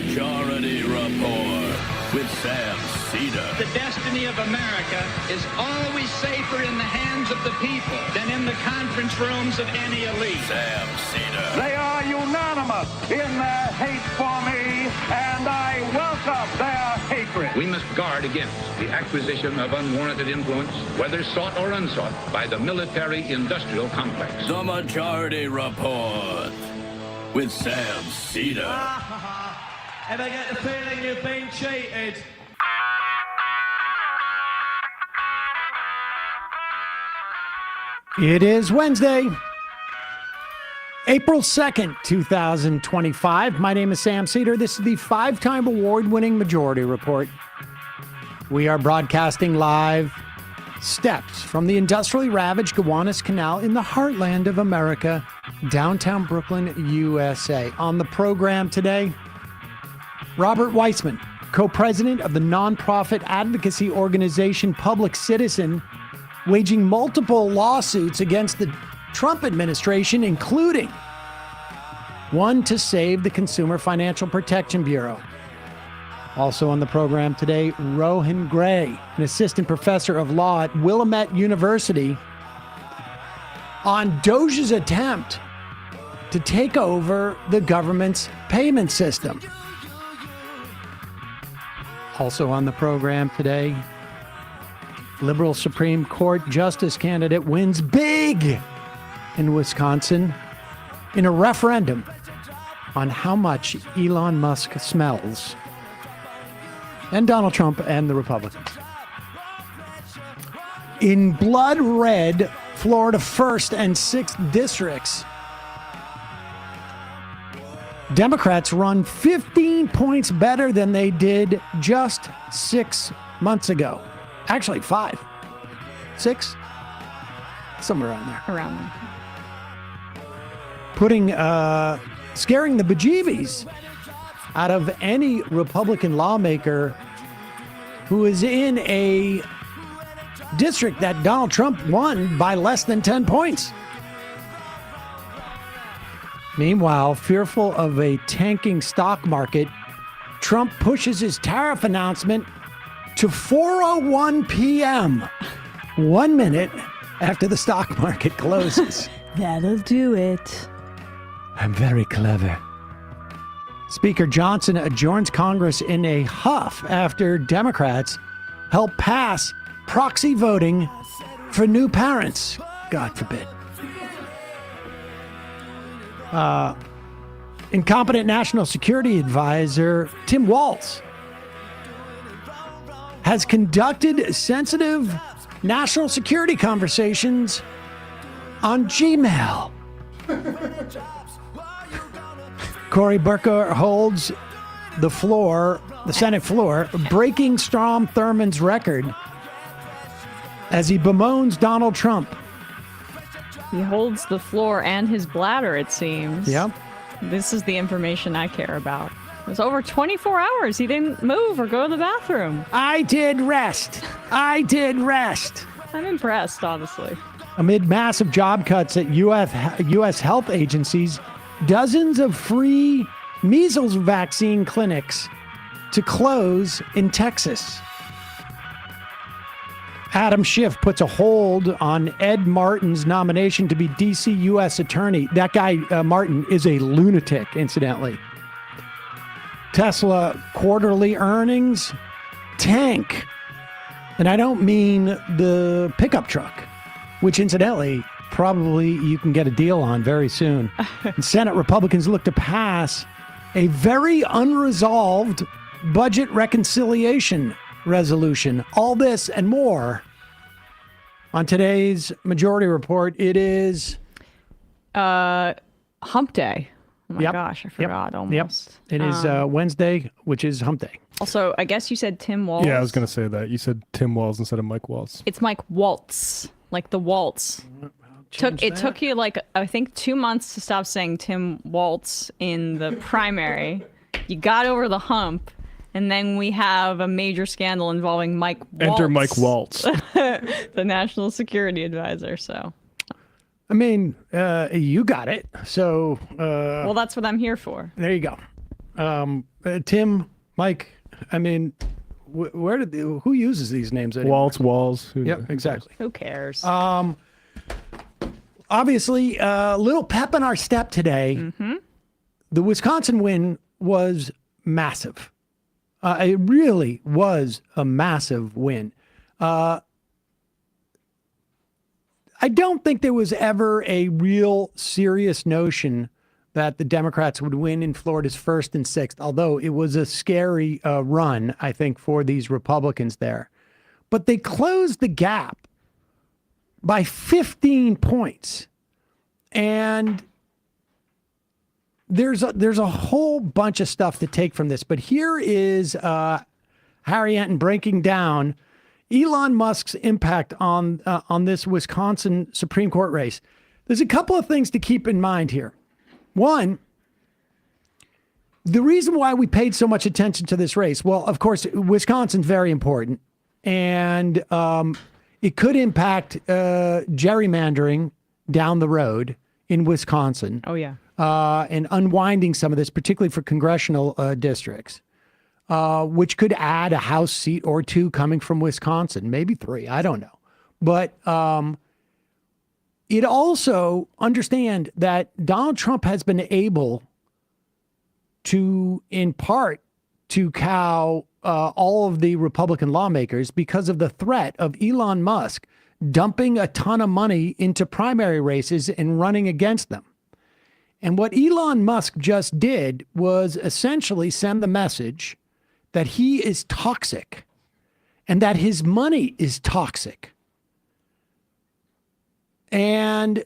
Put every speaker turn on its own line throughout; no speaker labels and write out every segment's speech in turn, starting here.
Majority Report with Sam Seder.
The destiny of America is always safer in the hands of the people than in the conference rooms of any elite.
Sam Seder.
They are unanimous in their hate for me, and I welcome their hatred.
We must guard against the acquisition of unwarranted influence, whether sought or unsought, by the military-industrial complex.
The Majority Report with Sam Seder.
Ever get the feeling you've been cheated?
It is Wednesday, April 2nd, 2025. My name is Sam Seder. This is the five-time award-winning Majority Report. We are broadcasting live steps from the industrially ravaged Gowanus Canal in the heartland of America, downtown Brooklyn, USA. On the program today, Robert Weissman, co-president of the nonprofit advocacy organization Public Citizen, waging multiple lawsuits against the Trump administration, including one to save the Consumer Financial Protection Bureau. Also on the program today, Rohan Grey, an assistant professor of law at Willamette University, on DOJ's attempt to take over the government's payment system. Also on the program today, liberal Supreme Court justice candidate wins big in Wisconsin in a referendum on how much Elon Musk smells, and Donald Trump and the Republicans. In blood red Florida 1st and 6th districts, Democrats run 15 points better than they did just 6 months ago. Actually, 5. 6? Somewhere around there.
Around there.
Putting, scaring the bejeebies out of any Republican lawmaker who is in a district that Donald Trump won by less than 10 points. Meanwhile, fearful of a tanking stock market, Trump pushes his tariff announcement to 4:01 p.m., 1 minute after the stock market closes.
That'll do it.
I'm very clever. Speaker Johnson adjourns Congress in a huff after Democrats help pass proxy voting for new parents. God forbid. Incompetent National Security Advisor Tim Walz has conducted sensitive national security conversations on Gmail. Cory Booker holds the Senate floor, breaking Strom Thurmond's record as he bemoans Donald Trump.
He holds the floor and his bladder, it seems.
Yep.
This is the information I care about. It was over 24 hours. He didn't move or go to the bathroom.
I did rest.
I'm impressed, honestly.
Amid massive job cuts at U.S. health agencies, dozens of free measles vaccine clinics to close in Texas. Adam Schiff puts a hold on Ed Martin's nomination to be D.C. U.S. Attorney. That guy, Martin, is a lunatic, incidentally. Tesla quarterly earnings tank. And I don't mean the pickup truck, which incidentally, probably you can get a deal on very soon. And Senate Republicans look to pass a very unresolved budget reconciliation resolution. All this and more on today's Majority Report. It is
Hump Day. Oh my gosh, I forgot almost.
It is Wednesday, which is Hump Day.
Also, I guess you said Tim Walz.
Yeah, I was going to say that. You said Tim Walz instead of Mike Waltz.
It's Mike Waltz, like the waltz. It took you like, I think, 2 months to stop saying Tim Waltz in the primary. You got over the hump, and then we have a major scandal involving Mike Waltz.
Enter Mike Waltz.
The National Security Advisor, so.
I mean, you got it. So.
Well, that's what I'm here for.
There you go. Tim, Mike, I mean, who uses these names anymore?
Walls.
Yep, exactly.
Who cares?
Obviously, a little pep in our step today.
Mm-hmm.
The Wisconsin win was massive. It really was a massive win. I don't think there was ever a real serious notion that the Democrats would win in Florida's 1st and 6th, although it was a scary run, I think, for these Republicans there. But they closed the gap by 15 points. And there's a whole bunch of stuff to take from this. But here is Harry Enton breaking down Elon Musk's impact on this Wisconsin Supreme Court race. There's a couple of things to keep in mind here. One, the reason why we paid so much attention to this race, well, of course, Wisconsin's very important, and it could impact gerrymandering down the road in Wisconsin.
Oh, yeah.
And unwinding some of this, particularly for congressional districts, which could add a House seat or two coming from Wisconsin, maybe 3, I don't know. But it also understand that Donald Trump has been able to, in part, to cow all of the Republican lawmakers because of the threat of Elon Musk dumping a ton of money into primary races and running against them. And what Elon Musk just did was essentially send the message that he is toxic and that his money is toxic. And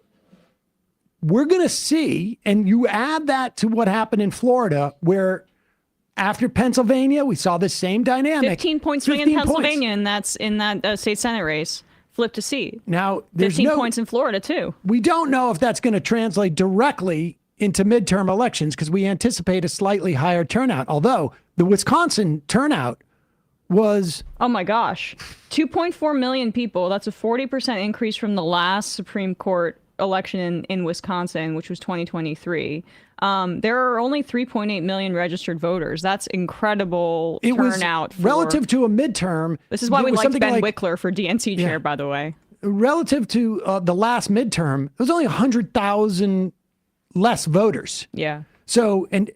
we're going to see, and you add that to what happened in Florida, where after Pennsylvania, we saw the same dynamic.
15 points swing in Pennsylvania, and that's in that state Senate race. Flip to seat. Now, there's 15 points in Florida, too.
We don't know if that's going to translate directly into midterm elections because we anticipate a slightly higher turnout, although the Wisconsin turnout was...
Oh, my gosh. 2.4 million people. That's a 40% increase from the last Supreme Court election in Wisconsin, which was 2023. There are only 3.8 million registered voters. That's incredible turnout.
Relative to a midterm.
This is why we liked Ben Wickler for DNC chair, by the way.
Relative to the last midterm, it was only 100,000 less voters.
Yeah.
So, and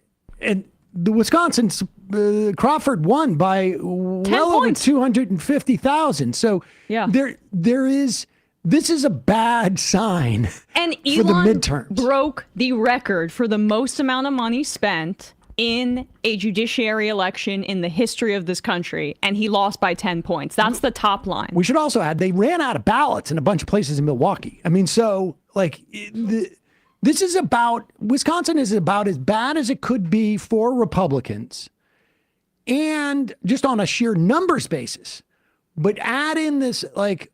the Wisconsin, Crawford won by well over 250,000. So this is a bad sign
and
for the midterms.
Broke the record for the most amount of money spent in a judiciary election in the history of this country, and he lost by 10 points. That's the top line.
We should also add, they ran out of ballots in a bunch of places in Milwaukee. I mean, so, like, Wisconsin is about as bad as it could be for Republicans, and just on a sheer numbers basis. But add in this, like,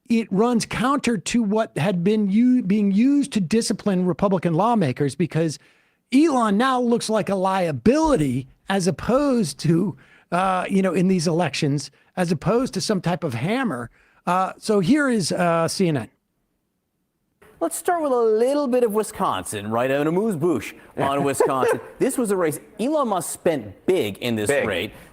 it runs counter to what had been being used to discipline Republican lawmakers, because Elon now looks like a liability as opposed to, in these elections, as opposed to some type of hammer. So here is CNN.
Let's start with a little bit of Wisconsin, right? On a moose-boosh on Wisconsin. This was a race. Elon Musk spent big in this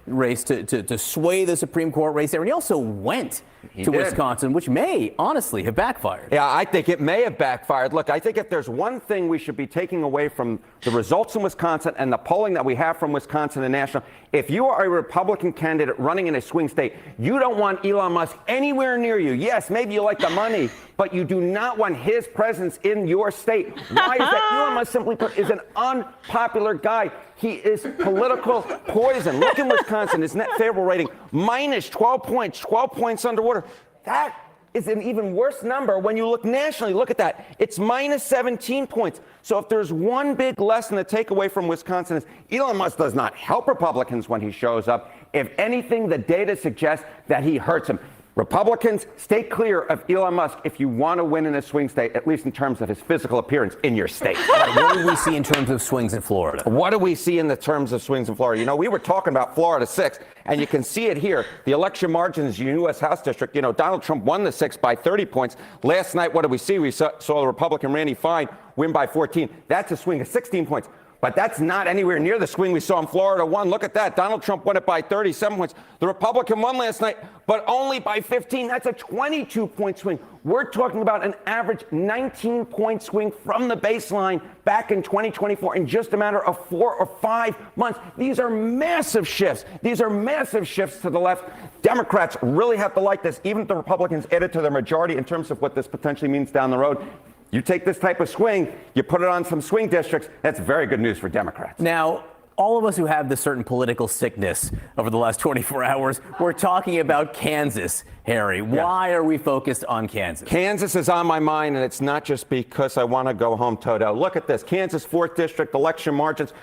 race to sway the Supreme Court race there. And he also went to Wisconsin, which may honestly have backfired.
Yeah, I think it may have backfired. Look, I think if there's one thing we should be taking away from the results in Wisconsin and the polling that we have from Wisconsin and national, if you are a Republican candidate running in a swing state, you don't want Elon Musk anywhere near you. Yes, maybe you like the money, but you do not want his presence in your state. Why is that? Elon Musk simply put is an unpopular guy. He is political poison. Look in Wisconsin, his net favorable rating, minus 12 points, 12 points underwater. That is an even worse number when you look nationally. Look at that. It's minus 17 points. So if there's one big lesson to take away from Wisconsin is Elon Musk does not help Republicans when he shows up. If anything, the data suggests that he hurts them. Republicans, stay clear of Elon Musk if you want to win in a swing state, at least in terms of his physical appearance in your state.
What do we see in terms of swings in Florida?
What do we see in the terms of swings in Florida? You know, we were talking about Florida 6, and you can see it here. The election margins in the U.S. House District, Donald Trump won the 6 by 30 points. Last night, what did we see? We saw the Republican Randy Fine win by 14. That's a swing of 16 points. But that's not anywhere near the swing we saw in Florida 1. Look at that. Donald Trump won it by 37 points. The Republican won last night, but only by 15. That's a 22-point swing. We're talking about an average 19-point swing from the baseline back in 2024 in just a matter of 4 or 5 months. These are massive shifts. These are massive shifts to the left. Democrats really have to like this, even if the Republicans add it to their majority in terms of what this potentially means down the road. You take this type of swing, you put it on some swing districts, that's very good news for Democrats.
Now, all of us who have this certain political sickness over the last 24 hours, we're talking about Kansas, Harry. Why are we focused on Kansas?
Kansas is on my mind, and it's not just because I want to go home, Toto. Look at this. Kansas 4th District election margins.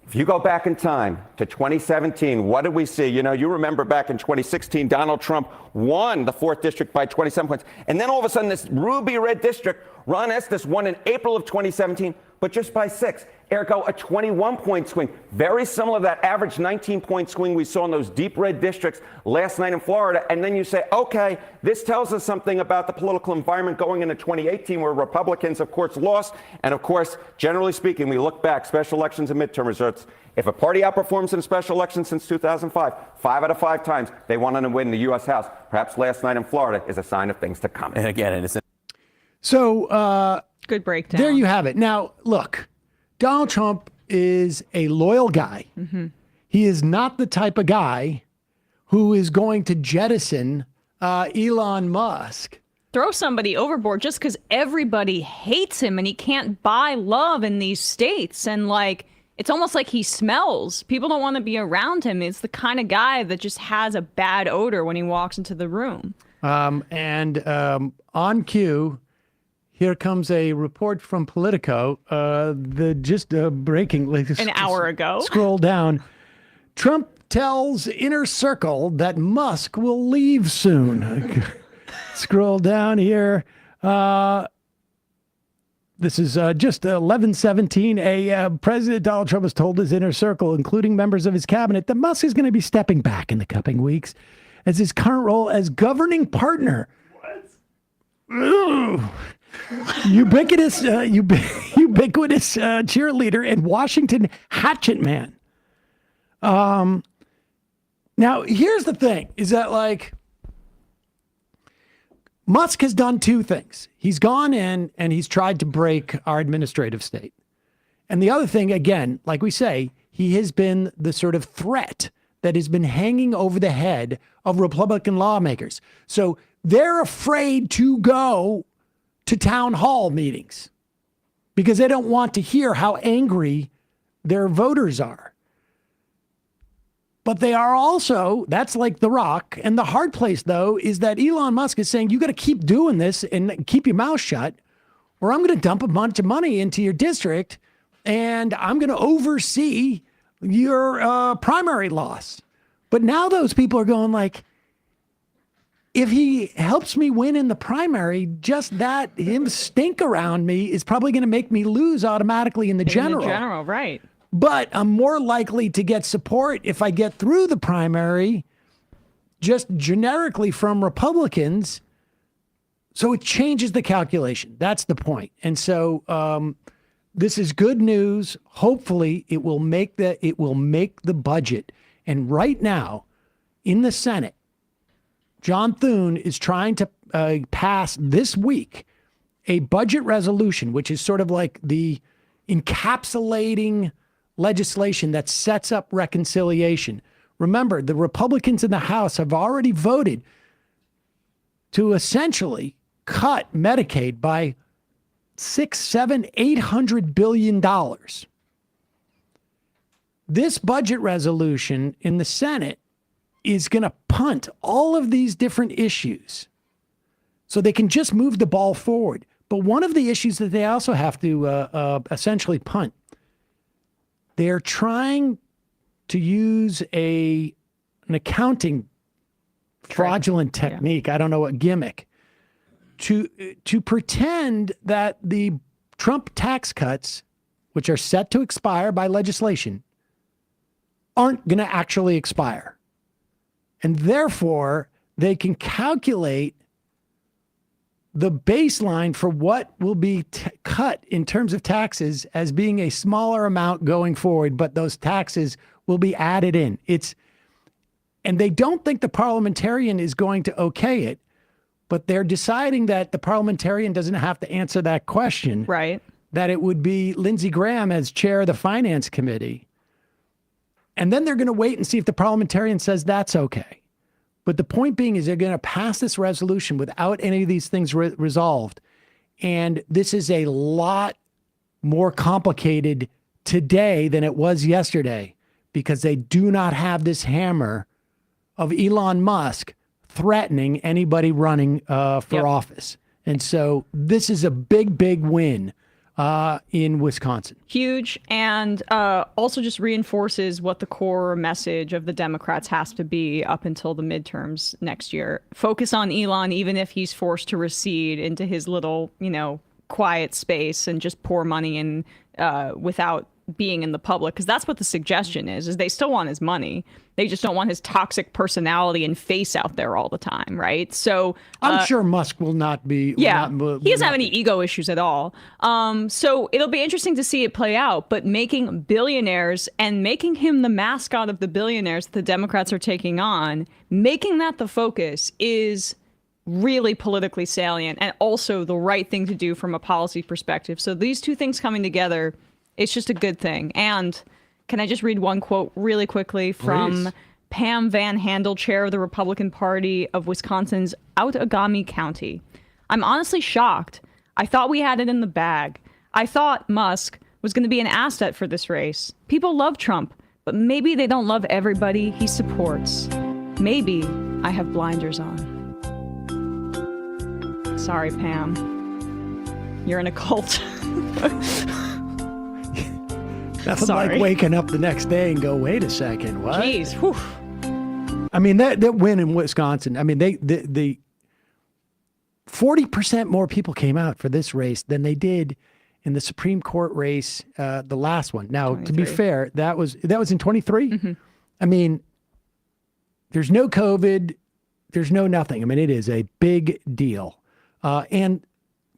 If you go back in time to 2017, what did we see? You know, you remember back in 2016, Donald Trump won the 4th District by 27 points. And then all of a sudden, this ruby red district, Ron Estes won in April of 2017, but just by 6. Ergo, a 21-point swing. Very similar to that average 19-point swing we saw in those deep red districts last night in Florida. And then you say, okay, this tells us something about the political environment going into 2018, where Republicans, of course, lost. And of course, generally speaking, we look back, special elections and midterm results. If a party outperforms in a special election since 2005, 5 out of 5 times, they want to win the U.S. House. Perhaps last night in Florida is a sign of things to come.
And again,
good breakdown.
There you have it. Now, look, Donald Trump is a loyal guy.
Mm-hmm.
He is not the type of guy who is going to jettison Elon Musk.
Throw somebody overboard just because everybody hates him and he can't buy love in these states. And like, it's almost like he smells. People don't want to be around him. It's the kind of guy that just has a bad odor when he walks into the room.
On cue, here comes a report from Politico. Breaking
an hour ago.
Scroll down. Trump tells inner circle that Musk will leave soon. Scroll down here. This is just 11:17. President Donald Trump has told his inner circle, including members of his cabinet, that Musk is going to be stepping back in the coming weeks as his current role as governing partner. What? Ubiquitous cheerleader and Washington hatchet man. Now, here's the thing, is that like Musk has done 2 things. He's gone in and he's tried to break our administrative state. And the other thing, again, like we say, he has been the sort of threat that has been hanging over the head of Republican lawmakers. So they're afraid to go to town hall meetings because they don't want to hear how angry their voters are. But they are also, that's like the rock. And the hard place, though, is that Elon Musk is saying, you got to keep doing this and keep your mouth shut, or I'm going to dump a bunch of money into your district and I'm going to oversee your primary loss. But now those people are going like, if he helps me win in the primary, just that him stink around me is probably going to make me lose automatically in the general.
In the general, right.
But I'm more likely to get support if I get through the primary just generically from Republicans. So it changes the calculation. That's the point. And so this is good news. Hopefully it will make the budget. And right now in the Senate, John Thune is trying to pass this week a budget resolution, which is sort of like the encapsulating legislation that sets up reconciliation. Remember, the Republicans in the House have already voted to essentially cut Medicaid by $800 billion. This budget resolution in the Senate is going to punt all of these different issues so they can just move the ball forward. But one of the issues that they also have to essentially punt, they're trying to use an accounting fraudulent technique. I don't know what gimmick to pretend that the Trump tax cuts, which are set to expire by legislation, aren't going to actually expire. And therefore, they can calculate the baseline for what will be cut in terms of taxes as being a smaller amount going forward, but those taxes will be added in. And they don't think the parliamentarian is going to okay it, but they're deciding that the parliamentarian doesn't have to answer that question.
Right.
That it would be Lindsey Graham as chair of the Finance Committee. And then they're going to wait and see if the parliamentarian says that's okay. But the point being is they're going to pass this resolution without any of these things resolved. And this is a lot more complicated today than it was yesterday because they do not have this hammer of Elon Musk threatening anybody running for office. And so this is a big, big win in Wisconsin.
Huge, and also just reinforces what the core message of the Democrats has to be up until the midterms next year. Focus on Elon, even if he's forced to recede into his little, quiet space and just pour money in without being in the public, because that's what the suggestion is they still want his money. They just don't want his toxic personality and face out there all the time, right? So
I'm sure Musk will not be.
He doesn't have any ego issues at all. So it'll be interesting to see it play out. But making billionaires and making him the mascot of the billionaires that the Democrats are taking on, making that the focus is really politically salient and also the right thing to do from a policy perspective. So these two things coming together, it's just a good thing. And can I just read one quote really quickly from Pam Van Handel, chair of the Republican Party of Wisconsin's Outagamie County? I'm honestly shocked. I thought we had it in the bag. I thought Musk was going to be an asset for this race. People love Trump, but maybe they don't love everybody he supports. Maybe I have blinders on. Sorry, Pam. You're in a cult.
Nothing like waking up the next day and go, wait a second, what?
Jeez. Whew.
I mean, that win in Wisconsin, I mean, the 40% more people came out for this race than they did in the Supreme Court race, the last one. Now, 23. To be fair, that was in 23. Mm-hmm. I mean, there's no COVID, there's no nothing. I mean, it is a big deal. And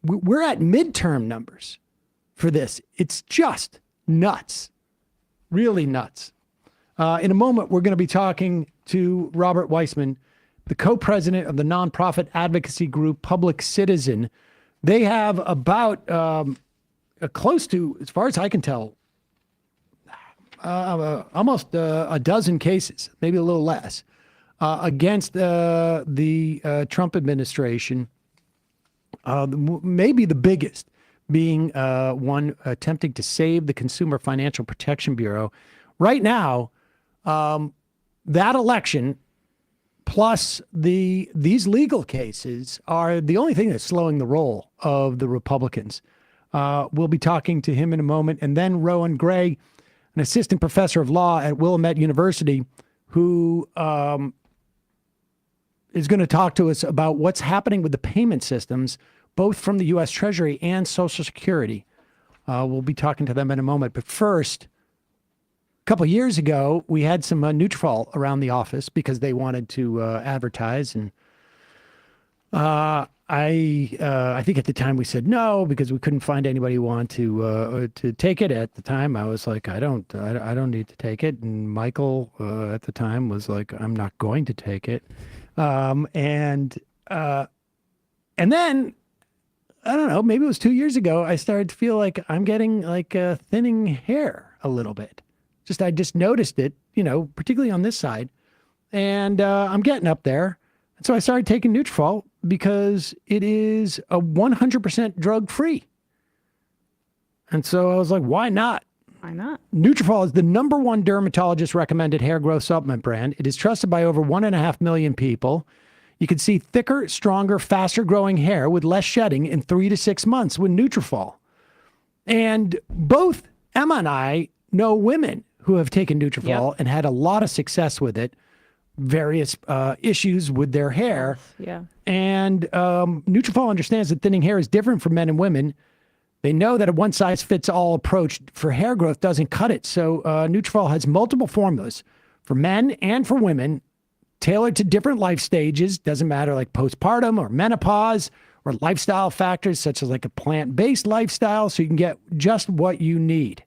we're at midterm numbers for this. It's just nuts, really nuts. In a moment, we're going to be talking to Robert Weissman, the co-president of the nonprofit advocacy group Public Citizen. They have about close to, as far as I can tell, almost a dozen cases, maybe a little less, against the Trump administration. Maybe the biggest being one attempting to save the Consumer Financial Protection Bureau. Right now, that election plus these legal cases are the only thing that's slowing the roll of the Republicans. We'll be talking to him in a moment. And then Rohan Grey, an assistant professor of law at Willamette University, who is going to talk to us about what's happening with the payment systems, both from the U.S. Treasury and Social Security. We'll be talking to them in a moment. But first, a couple of years ago, we had some Nutrafol around the office because they wanted to advertise. And I think at the time we said no because we couldn't find anybody who wanted to take it. At the time, I was like, I don't need to take it. And Michael at the time was like, I'm not going to take it. And then, I don't know, maybe it was 2 years ago, I started to feel like I'm getting like thinning hair a little bit. I just noticed it, particularly on this side. And I'm getting up there. And so I started taking Nutrafol because it is a 100% drug-free. And so I was like, why not?
Why not?
Nutrafol is the #1 dermatologist-recommended hair growth supplement brand. It is trusted by over 1.5 million people. You can see thicker, stronger, faster-growing hair with less shedding in 3 to 6 months with Nutrafol. And both Emma and I know women who have taken Nutrafol and had a lot of success with it, various issues with their hair.
Yeah.
And Nutrafol understands that thinning hair is different for men and women. They know that a one-size-fits-all approach for hair growth doesn't cut it. So Nutrafol has multiple formulas for men and for women, tailored to different life stages. Doesn't matter, like postpartum or menopause or lifestyle factors such as like a plant-based lifestyle so you can get just what you need.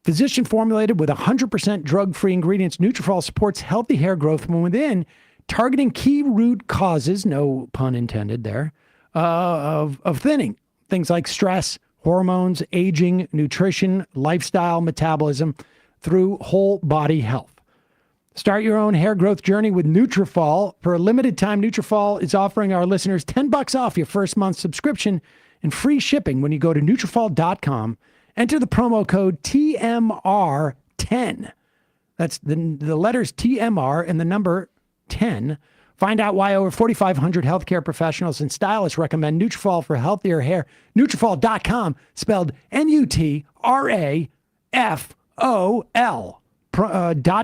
Physician formulated with 100% drug-free ingredients, Nutrafol supports healthy hair growth from within, targeting key root causes, no pun intended there, of thinning. Things like stress, hormones, aging, nutrition, lifestyle, metabolism, through whole body health. Start your own hair growth journey with Nutrafol. For a limited time, Nutrafol is offering our listeners $10 off your first month subscription and free shipping when you go to Nutrafol.com. Enter the promo code TMR10. That's the letters TMR and the number 10. Find out why over 4,500 healthcare professionals and stylists recommend Nutrafol for healthier hair. Nutrafol.com, spelled Nutrafol.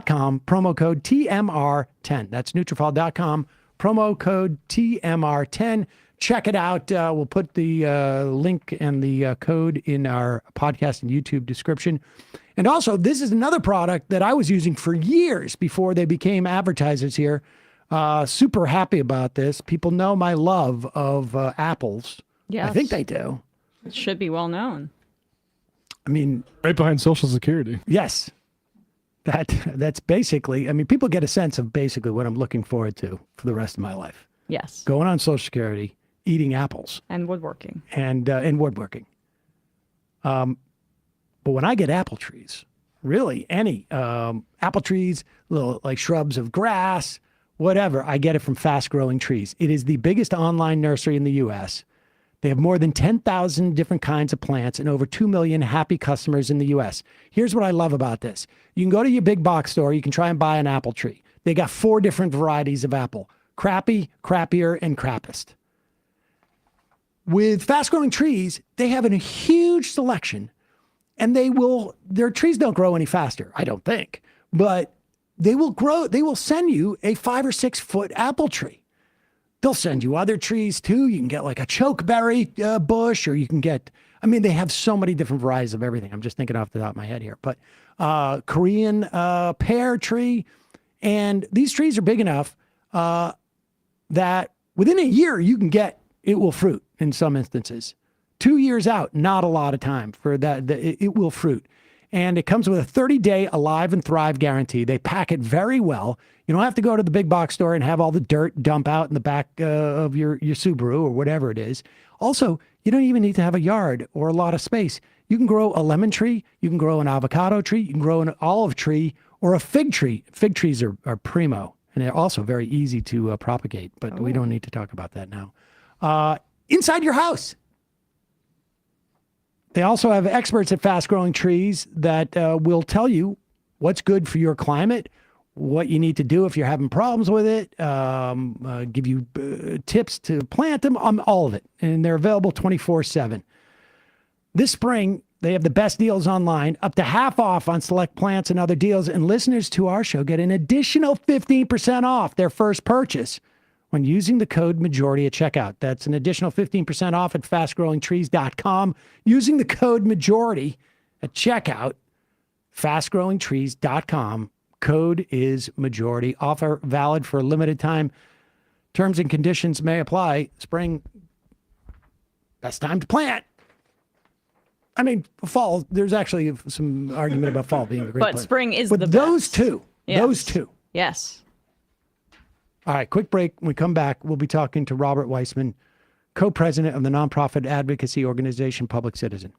.com, promo code TMR10. That's Nutrafol.com, promo code TMR10. Check it out. We'll put the link and the code in our podcast and YouTube description. And also, this is another product that I was using for years before they became advertisers here. Super happy about this. People know my love of apples.
Yes.
I think they do.
It should be well known.
I mean,
right behind Social Security.
Yes. That's basically, I mean, people get a sense of basically what I'm looking forward to for the rest of my life.
Yes.
Going on Social Security, eating apples.
And woodworking.
And woodworking. But when I get apple trees, really any apple trees, little like shrubs of grass, whatever, I get it from Fast Growing Trees. It is the biggest online nursery in the U.S. They have more than 10,000 different kinds of plants and over 2 million happy customers in the U.S. Here's what I love about this. You can go to your big box store. You can try and buy an apple tree. They got 4 different varieties of apple: crappy, crappier, and crappest. With Fast Growing Trees, they have a huge selection, and their trees don't grow any faster, I don't think, but they will send you a 5 or 6 foot apple tree. They'll send you other trees too. You can get like a chokeberry bush, or you can get, I mean, they have so many different varieties of everything. I'm just thinking off the top of my head here, but Korean pear tree. And these trees are big enough that within a year it will fruit in some instances. 2 years out, not a lot of time for that. It will fruit. And it comes with a 30-day Alive and Thrive guarantee. They pack it very well. You don't have to go to the big box store and have all the dirt dump out in the back of your Subaru or whatever it is. Also, you don't even need to have a yard or a lot of space. You can grow a lemon tree. You can grow an avocado tree. You can grow an olive tree or a fig tree. Fig trees are primo, and they're also very easy to propagate, but we don't need to talk about that now. Inside your house. They also have experts at Fast Growing Trees that will tell you what's good for your climate, what you need to do if you're having problems with it, give you tips to plant them, all of it. And they're available 24/7. This spring, they have the best deals online, up to half off on select plants and other deals. And listeners to our show get an additional 15% off their first purchase when using the code MAJORITY at checkout. That's an additional 15% off at fastgrowingtrees.com. Using the code MAJORITY at checkout, fastgrowingtrees.com. Code is MAJORITY. Offer valid for a limited time. Terms and conditions may apply. Spring, best time to plant. I mean, fall, there's actually some argument about fall being a great
But
plant.
spring is
but
the
those
best.
two,
Yes.
those two.
Yes.
All right, quick break. When we come back, we'll be talking to Robert Weissman, co-president of the nonprofit advocacy organization Public Citizen.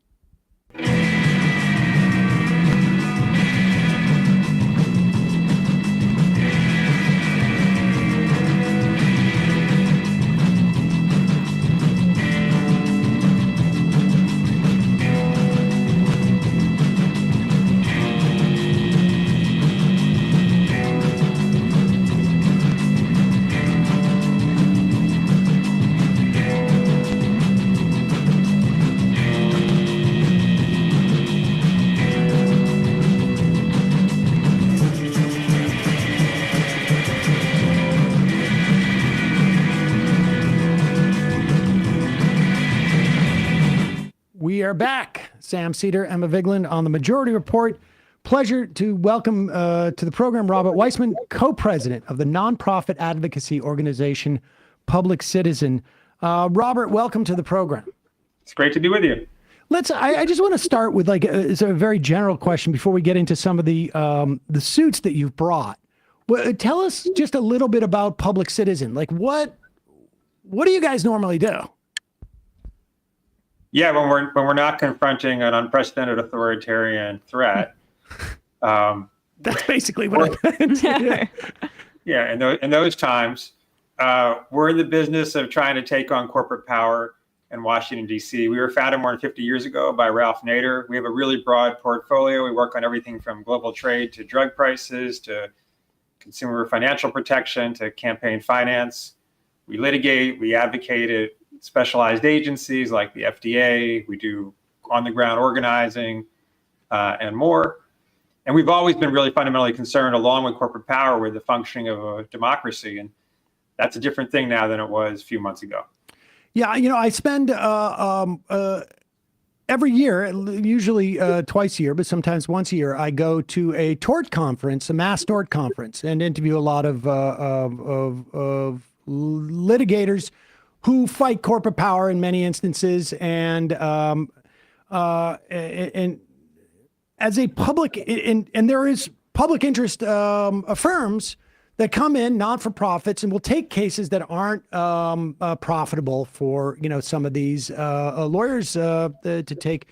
We are back. Sam Seder, Emma Vigeland on the Majority Report. Pleasure to welcome to the program Robert Weissman, co-president of the nonprofit advocacy organization Public Citizen. Robert, welcome to the program.
It's great to be with you.
I just want to start with it's a very general question before we get into some of the suits that you've brought. Well, tell us just a little bit about Public Citizen. Like what do you guys normally do?
Yeah, when we're not confronting an unprecedented authoritarian threat.
That's basically what I meant.
Yeah, in those times, we're in the business of trying to take on corporate power in Washington, D.C. We were founded more than 50 years ago by Ralph Nader. We have a really broad portfolio. We work on everything from global trade to drug prices to consumer financial protection to campaign finance. We litigate, we advocate at specialized agencies like the FDA. We do on-the-ground organizing and more. And we've always been really fundamentally concerned, along with corporate power, with the functioning of a democracy. And that's a different thing now than it was a few months ago.
Yeah, I spend every year, usually twice a year, but sometimes once a year, I go to a tort conference, a mass tort conference, and interview a lot of litigators who fight corporate power in many instances, and as a public, and there is public interest firms that come in, not-for-profits, and will take cases that aren't profitable for some of these lawyers to take.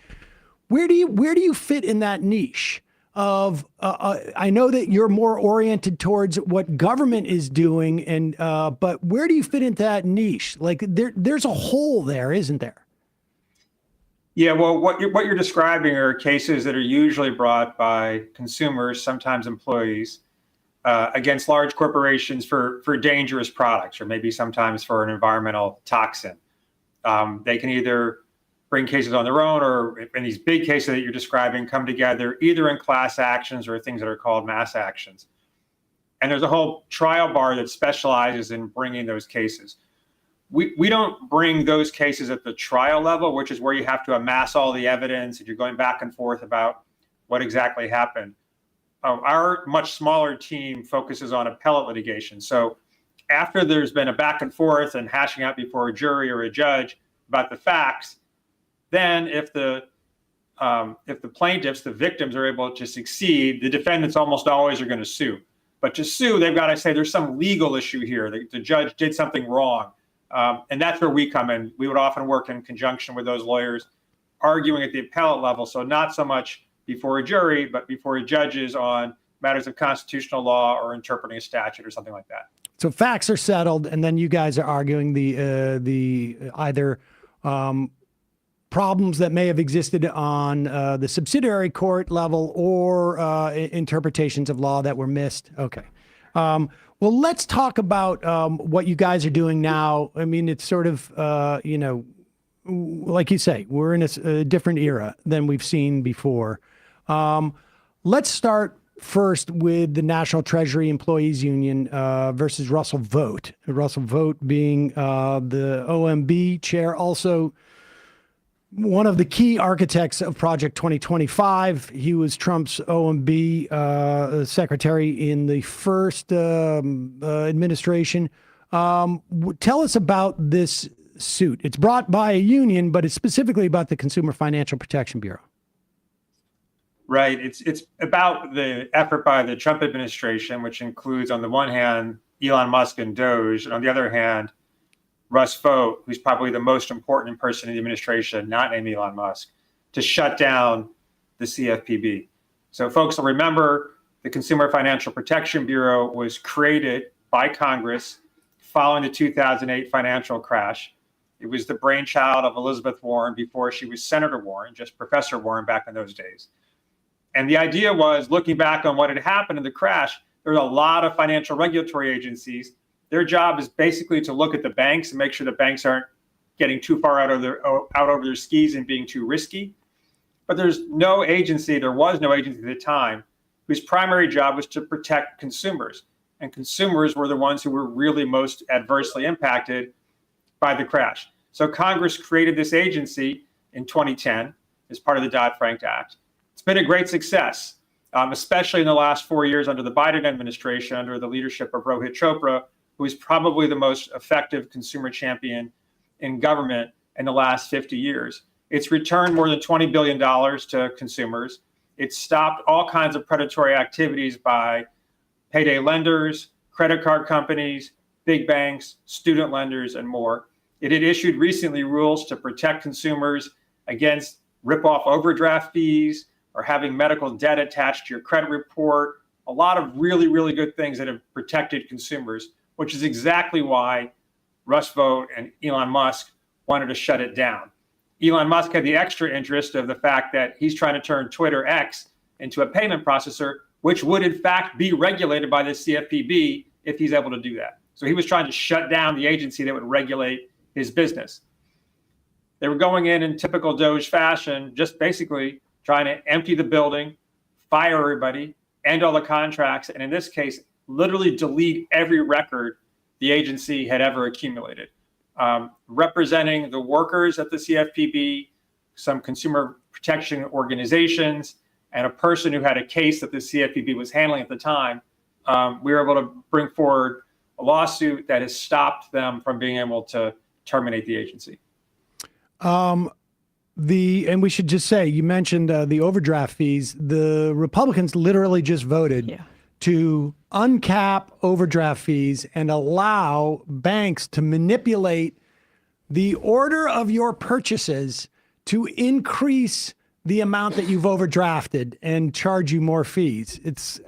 Where do you fit in that niche of? I know that you're more oriented towards what government is doing, and but where do you fit into that niche? Like there's a hole there, isn't there?
Yeah, well, what you're describing are cases that are usually brought by consumers, sometimes employees, against large corporations for dangerous products, or maybe sometimes for an environmental toxin. They can either bring cases on their own, or in these big cases that you're describing, come together either in class actions or things that are called mass actions. And there's a whole trial bar that specializes in bringing those cases. We don't bring those cases at the trial level, which is where you have to amass all the evidence and you're going back and forth about what exactly happened. Our much smaller team focuses on appellate litigation. So after there's been a back and forth and hashing out before a jury or a judge about the facts, then if the plaintiffs, the victims, are able to succeed, the defendants almost always are going to sue. But to sue, they've got to say there's some legal issue here. The judge did something wrong. And that's where we come in. We would often work in conjunction with those lawyers, arguing at the appellate level. So not so much before a jury, but before judges on matters of constitutional law or interpreting a statute or something like that.
So facts are settled, and then you guys are arguing the either problems that may have existed on the subsidiary court level or interpretations of law that were missed. Okay. Well, let's talk about what you guys are doing now. I mean, it's sort of, like you say, we're in a different era than we've seen before. Let's start first with the National Treasury Employees Union versus Russell Vogt. Russell Vogt being the OMB chair, also one of the key architects of Project 2025. He was Trump's OMB secretary in the first administration. Tell us about this suit. It's brought by a union, but it's specifically about the Consumer Financial Protection Bureau.
Right. It's about the effort by the Trump administration, which includes, on the one hand, Elon Musk and Doge, and on the other hand, Russ Vogt, who's probably the most important person in the administration, not named Elon Musk, to shut down the CFPB. So folks will remember the Consumer Financial Protection Bureau was created by Congress following the 2008 financial crash. It was the brainchild of Elizabeth Warren before she was Senator Warren, just Professor Warren back in those days. And the idea was, looking back on what had happened in the crash, there were a lot of financial regulatory agencies. Their job is basically to look at the banks and make sure the banks aren't getting too far out over their skis and being too risky. But there was no agency at the time whose primary job was to protect consumers. And consumers were the ones who were really most adversely impacted by the crash. So Congress created this agency in 2010 as part of the Dodd-Frank Act. It's been a great success, especially in the last 4 years under the Biden administration, under the leadership of Rohit Chopra, who is probably the most effective consumer champion in government in the last 50 years. It's returned more than $20 billion to consumers. It's stopped all kinds of predatory activities by payday lenders, credit card companies, big banks, student lenders, and more. It had issued recently rules to protect consumers against rip-off overdraft fees or having medical debt attached to your credit report. A lot of really, really good things that have protected consumers, which is exactly why Russ Vought and Elon Musk wanted to shut it down. Elon Musk had the extra interest of the fact that he's trying to turn Twitter X into a payment processor, which would in fact be regulated by the CFPB if he's able to do that. So he was trying to shut down the agency that would regulate his business. They were going in typical Doge fashion, just basically trying to empty the building, fire everybody, end all the contracts, and in this case, literally delete every record the agency had ever accumulated. Representing the workers at the CFPB, some consumer protection organizations, and a person who had a case that the CFPB was handling at the time, we were able to bring forward a lawsuit that has stopped them from being able to terminate the agency.
And we should just say, you mentioned the overdraft fees. The Republicans literally just voted to uncap overdraft fees and allow banks to manipulate the order of your purchases to increase the amount that you've overdrafted and charge you more fees. It's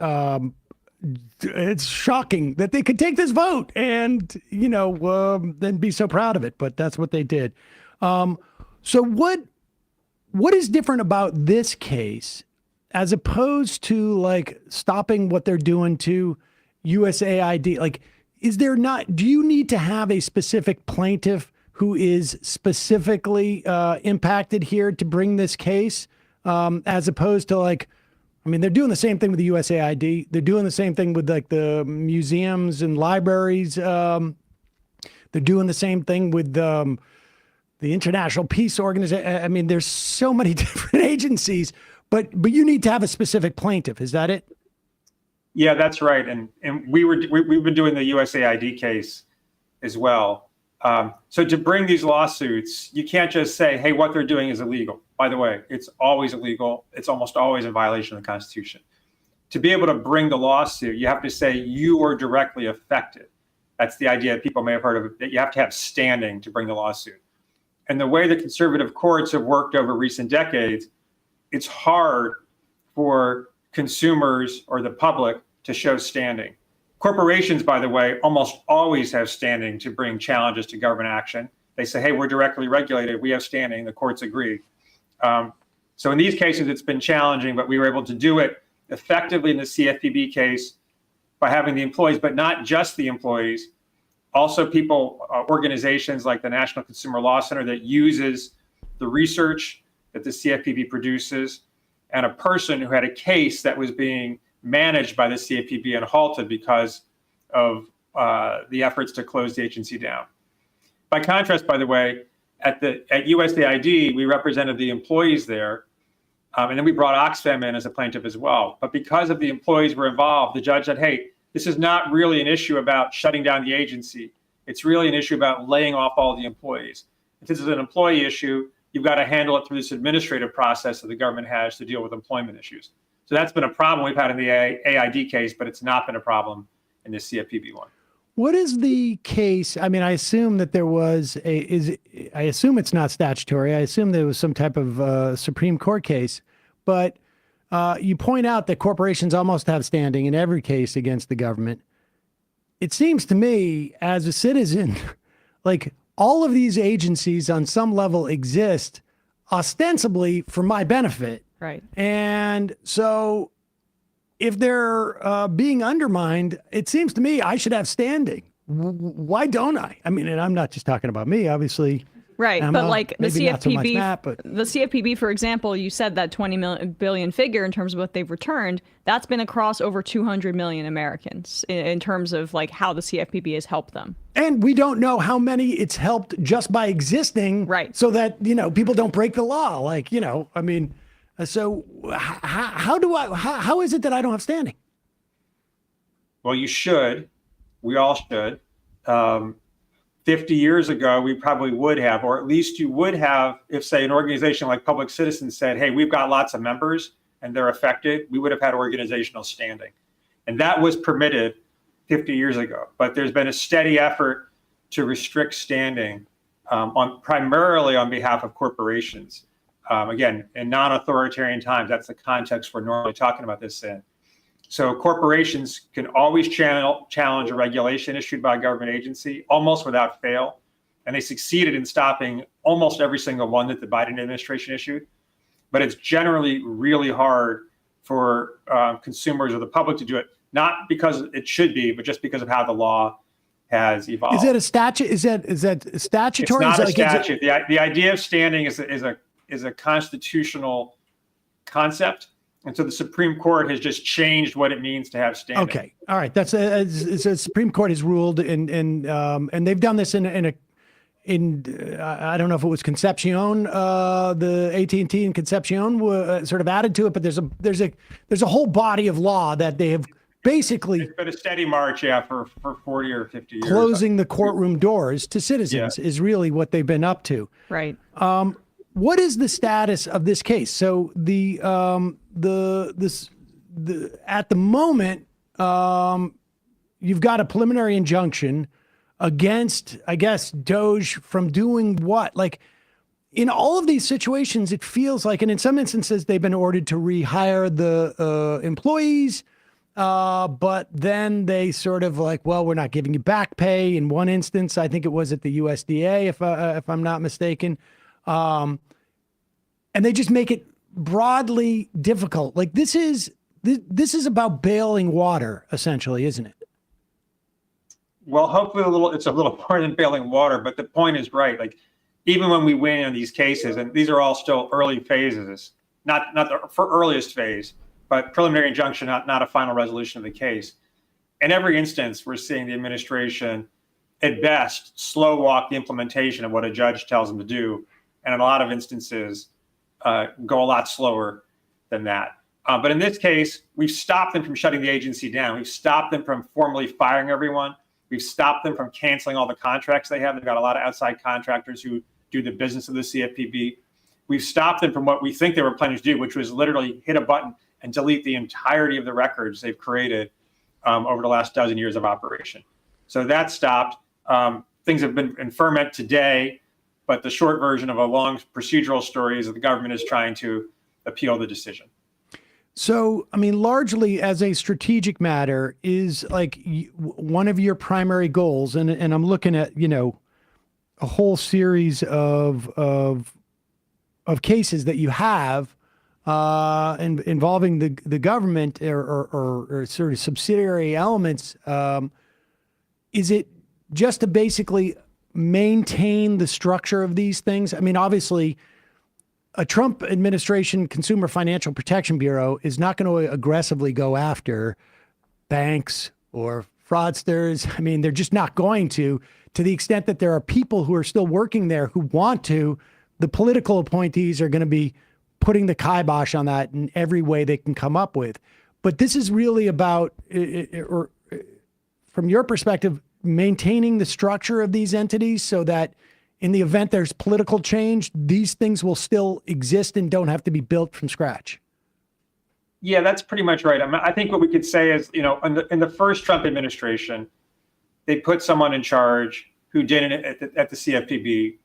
shocking that they could take this vote and, then be so proud of it, but that's what they did. So what is different about this case as opposed to like stopping what they're doing to USAID? Like, do you need to have a specific plaintiff who is specifically impacted here to bring this case, as opposed to they're doing the same thing with the USAID. They're doing the same thing with like the museums and libraries. They're doing the same thing with the International Peace Organization. I mean, there's so many different agencies, but you need to have a specific plaintiff. Is that it?
Yeah, that's right. And we've been doing the USAID case as well. So to bring these lawsuits, you can't just say, hey, what they're doing is illegal. By the way, it's always illegal. It's almost always in violation of the Constitution. To be able to bring the lawsuit, you have to say you were directly affected. That's the idea people may have heard of, that you have to have standing to bring the lawsuit. And the way the conservative courts have worked over recent decades, it's hard for consumers or the public to show standing. Corporations, by the way, almost always have standing to bring challenges to government action. They say, hey, we're directly regulated. We have standing. The courts agree. So in these cases, it's been challenging, but we were able to do it effectively in the CFPB case by having the employees, but not just the employees, also people, organizations like the National Consumer Law Center that uses the research that the CFPB produces, and a person who had a case that was being managed by the CFPB and halted because of the efforts to close the agency down. By contrast, by the way, at USAID, we represented the employees there, and then we brought Oxfam in as a plaintiff as well. But because of the employees were involved, the judge said, hey, this is not really an issue about shutting down the agency. It's really an issue about laying off all the employees. If this is an employee issue, you've got to handle it through this administrative process that the government has to deal with employment issues. So that's been a problem we've had in the AID case, but it's not been a problem in the CFPB one.
What is the case? I mean, I assume that there was I assume it's not statutory. I assume there was some type of Supreme Court case, but you point out that corporations almost have standing in every case against the government. It seems to me as a citizen, like all of these agencies on some level exist ostensibly for my benefit.
Right.
And so if they're being undermined, it seems to me I should have standing. Why don't I? I mean, and I'm not just talking about me, obviously.
Right,
Emma,
but like the CFPB,
but
the CFPB, for example, you said that 20 billion figure in terms of what they've returned. That's been across over 200 million Americans in terms of like how the CFPB has helped them.
And we don't know how many it's helped just by existing,
right?
So that people don't break the law. Like I mean, so how is it that I don't have standing?
Well, you should. We all should. 50 years ago, we probably would have, or at least you would have, if, say, an organization like Public Citizens said, hey, we've got lots of members and they're affected, we would have had organizational standing. And that was permitted 50 years ago. But there's been a steady effort to restrict standing primarily on behalf of corporations. Again, in non-authoritarian times, that's the context we're normally talking about this in. So corporations can always challenge a regulation issued by a government agency almost without fail. And they succeeded in stopping almost every single one that the Biden administration issued. But it's generally really hard for consumers or the public to do it, not because it should be, but just because of how the law has evolved.
Is that a statute? Is that statutory?
It's not a statute. The idea of standing is a constitutional concept. And so the Supreme Court has just changed what it means to have standing.
Okay, all right. That's the Supreme Court has ruled, and they've done this in I don't know if it was Concepcion, the AT&T and Concepcion sort of added to it, but there's a whole body of law that they have basically.
It's been a steady march, for 40 or 50 years.
Closing the courtroom doors to citizens is really what they've been up to.
Right.
What is the status of this case? So at the moment, you've got a preliminary injunction against, I guess, Doge from doing what? Like, in all of these situations, it feels like, and in some instances, they've been ordered to rehire the employees, but then they sort of like, well, we're not giving you back pay. In one instance, I think it was at the USDA, if I'm not mistaken. And they just make it broadly difficult. Like this is this is about bailing water, essentially, isn't it?
Well, hopefully it's a little more than bailing water, but the point is right. Like, even when we win in these cases, and these are all still early phases, not the for earliest phase, but preliminary injunction, not a final resolution of the case. In every instance, we're seeing the administration, at best, slow walk the implementation of what a judge tells them to do, and in a lot of instances, go a lot slower than that. But in this case, we've stopped them from shutting the agency down. We've stopped them from formally firing everyone. We've stopped them from canceling all the contracts they have. They've got a lot of outside contractors who do the business of the CFPB. We've stopped them from what we think they were planning to do, which was literally hit a button and delete the entirety of the records they've created over the last dozen years of operation. So that stopped. Things have been in ferment today, but the short version of a long procedural story is that the government is trying to appeal the decision.
So, I mean, largely as a strategic matter, is like one of your primary goals, and I'm looking at, a whole series of cases that you have involving the government or sort of subsidiary elements. Is it just to basically maintain the structure of these things? I mean, obviously, a Trump administration Consumer Financial Protection Bureau is not going to aggressively go after banks or fraudsters. I mean, they're just not going to the extent that there are people who are still working there who want to. The political appointees are going to be putting the kibosh on that in every way they can come up with. But this is really about, or from your perspective, maintaining the structure of these entities so that in the event there's political change, these things will still exist and don't have to be built from scratch.
Yeah, that's pretty much right. I think what we could say is, in the first Trump administration, they put someone in charge who did it at the CFPB,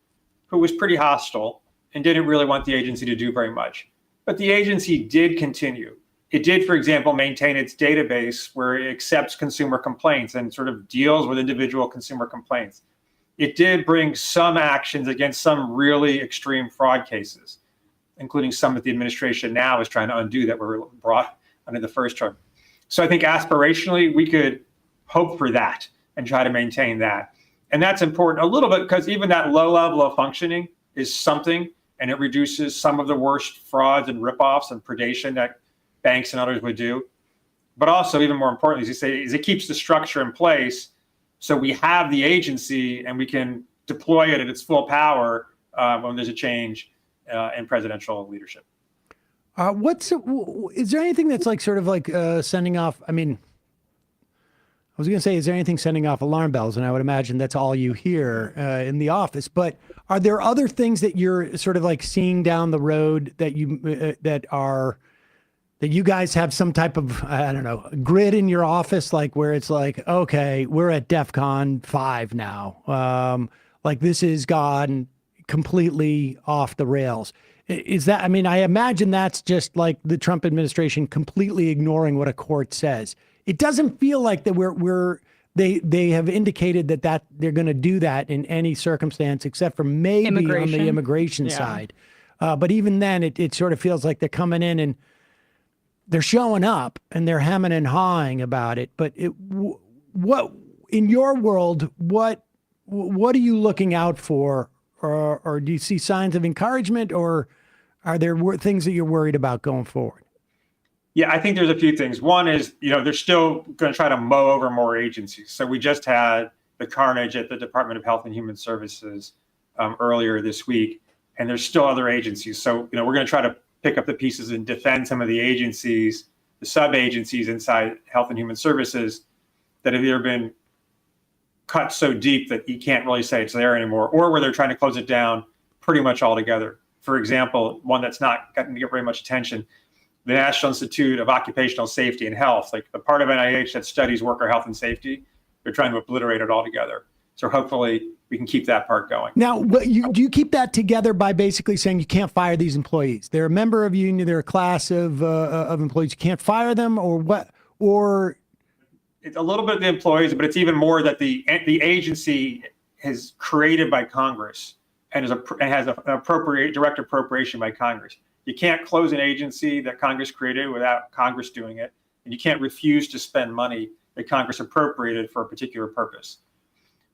who was pretty hostile and didn't really want the agency to do very much. But the agency did continue. It did, for example, maintain its database where it accepts consumer complaints and sort of deals with individual consumer complaints. It did bring some actions against some really extreme fraud cases, including some that the administration now is trying to undo that were brought under the first term. So I think aspirationally, we could hope for that and try to maintain that. And that's important a little bit because even that low level of functioning is something, and it reduces some of the worst frauds and ripoffs and predation that banks and others would do. But also, even more importantly, as you say, is it keeps the structure in place so we have the agency and we can deploy it at its full power when there's a change in presidential leadership.
Is there anything that's like sort of like sending off? I mean, was going to say, is there anything sending off alarm bells? And I would imagine that's all you hear in the office. But are there other things that you're sort of like seeing down the road that you guys have some type of, I don't know, grid in your office, like where it's like, okay, we're at DEFCON 5 now. Like this is gone completely off the rails. Is that, I mean, I imagine that's just like the Trump administration completely ignoring what a court says. It doesn't feel like that they have indicated that they're going to do that in any circumstance except for maybe on the immigration side. But even then, it sort of feels like they're coming in and they're showing up and they're hemming and hawing about it. But what in your world, what are you looking out for, or do you see signs of encouragement, or are there things that you're worried about going forward?
Yeah, I think there's a few things. One is, they're still going to try to mow over more agencies. So we just had the carnage at the Department of Health and Human Services earlier this week, and there's still other agencies. So, we're going to try to pick up the pieces and defend some of the agencies, the sub-agencies inside Health and Human Services that have either been cut so deep that you can't really say it's there anymore, or where they're trying to close it down pretty much altogether. For example, one that's not gotten to get very much attention, the National Institute of Occupational Safety and Health, like the part of NIH that studies worker health and safety, they're trying to obliterate it altogether. So hopefully we can keep that part going.
Now, do you keep that together by basically saying you can't fire these employees? They're a member of a union, they're a class of employees. You can't fire them, or what? Or
it's a little bit of the employees, but it's even more that the agency is created by Congress and has an direct appropriation by Congress. You can't close an agency that Congress created without Congress doing it, and you can't refuse to spend money that Congress appropriated for a particular purpose.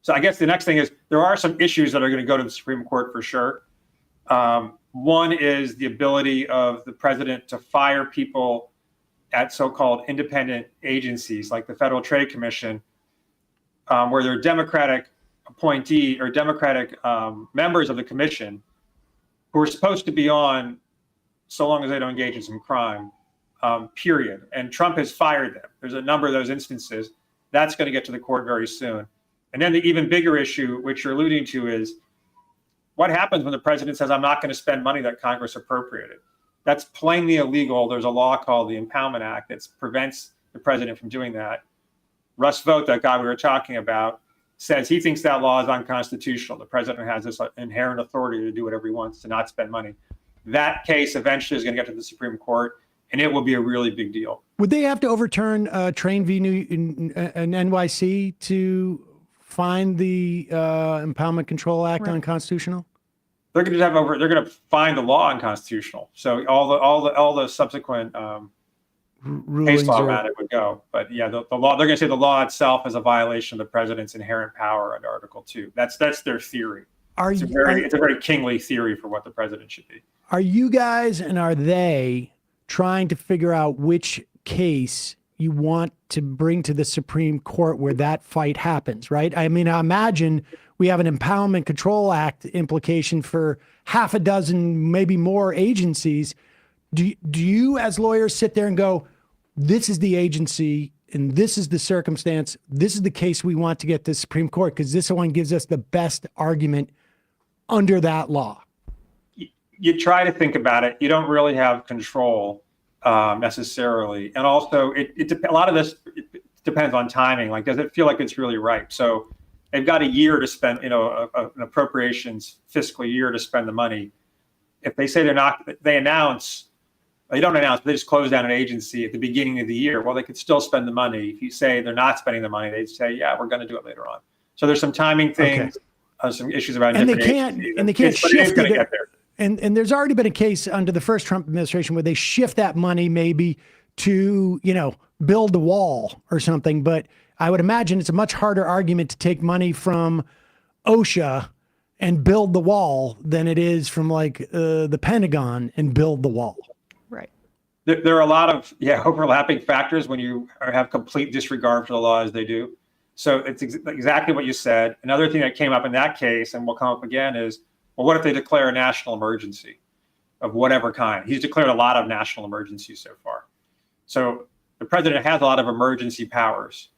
So I guess the next thing is there are some issues that are going to go to the Supreme Court for sure. One is the ability of the president to fire people at so-called independent agencies like the Federal Trade Commission, where they're Democratic appointee or Democratic members of the commission who are supposed to be on so long as they don't engage in some crime, period. And Trump has fired them. There's a number of those instances. That's going to get to the court very soon. And then the even bigger issue, which you're alluding to, is what happens when the president says, I'm not going to spend money that Congress appropriated? That's plainly illegal. There's a law called the Impoundment Act that prevents the president from doing that. Russ Vought, that guy we were talking about, says he thinks that law is unconstitutional. The president has this inherent authority to do whatever he wants, to not spend money. That case eventually is going to get to the Supreme Court, and it will be a really big deal.
Would they have to overturn Train v. NYC to find the Impoundment Control Act unconstitutional?
They're going to find the law unconstitutional. So all the subsequent case law around it would go. But yeah, the law, they're going to say the law itself is a violation of the president's inherent power under Article 2. That's their theory. It's a very kingly theory for what the president should be.
Are you guys and are they trying to figure out which case you want to bring to the Supreme Court where that fight happens, right? I mean, I imagine we have an Impoundment Control Act implication for half a dozen, maybe more agencies. Do you as lawyers sit there and go, this is the agency and this is the circumstance, this is the case we want to get to the Supreme Court because this one gives us the best argument under that law?
You try to think about it. You don't really have control necessarily. And also, a lot of this depends on timing. Like, does it feel like it's really ripe? So they've got a year to spend, an appropriations fiscal year to spend the money. If they say they don't announce, but they just close down an agency at the beginning of the year. Well, they could still spend the money. If you say they're not spending the money, they'd say, yeah, we're going to do it later on. So there's some timing things, some issues around
and
different
they can't shift it. And there's already been a case under the first Trump administration where they shift that money maybe to, build the wall or something. But I would imagine it's a much harder argument to take money from OSHA and build the wall than it is from like the Pentagon and build the wall.
Right.
There are a lot of overlapping factors when you have complete disregard for the law as they do. So it's exactly what you said. Another thing that came up in that case and will come up again is, well, what if they declare a national emergency of whatever kind? He's declared a lot of national emergencies so far. So the president has a lot of emergency powers.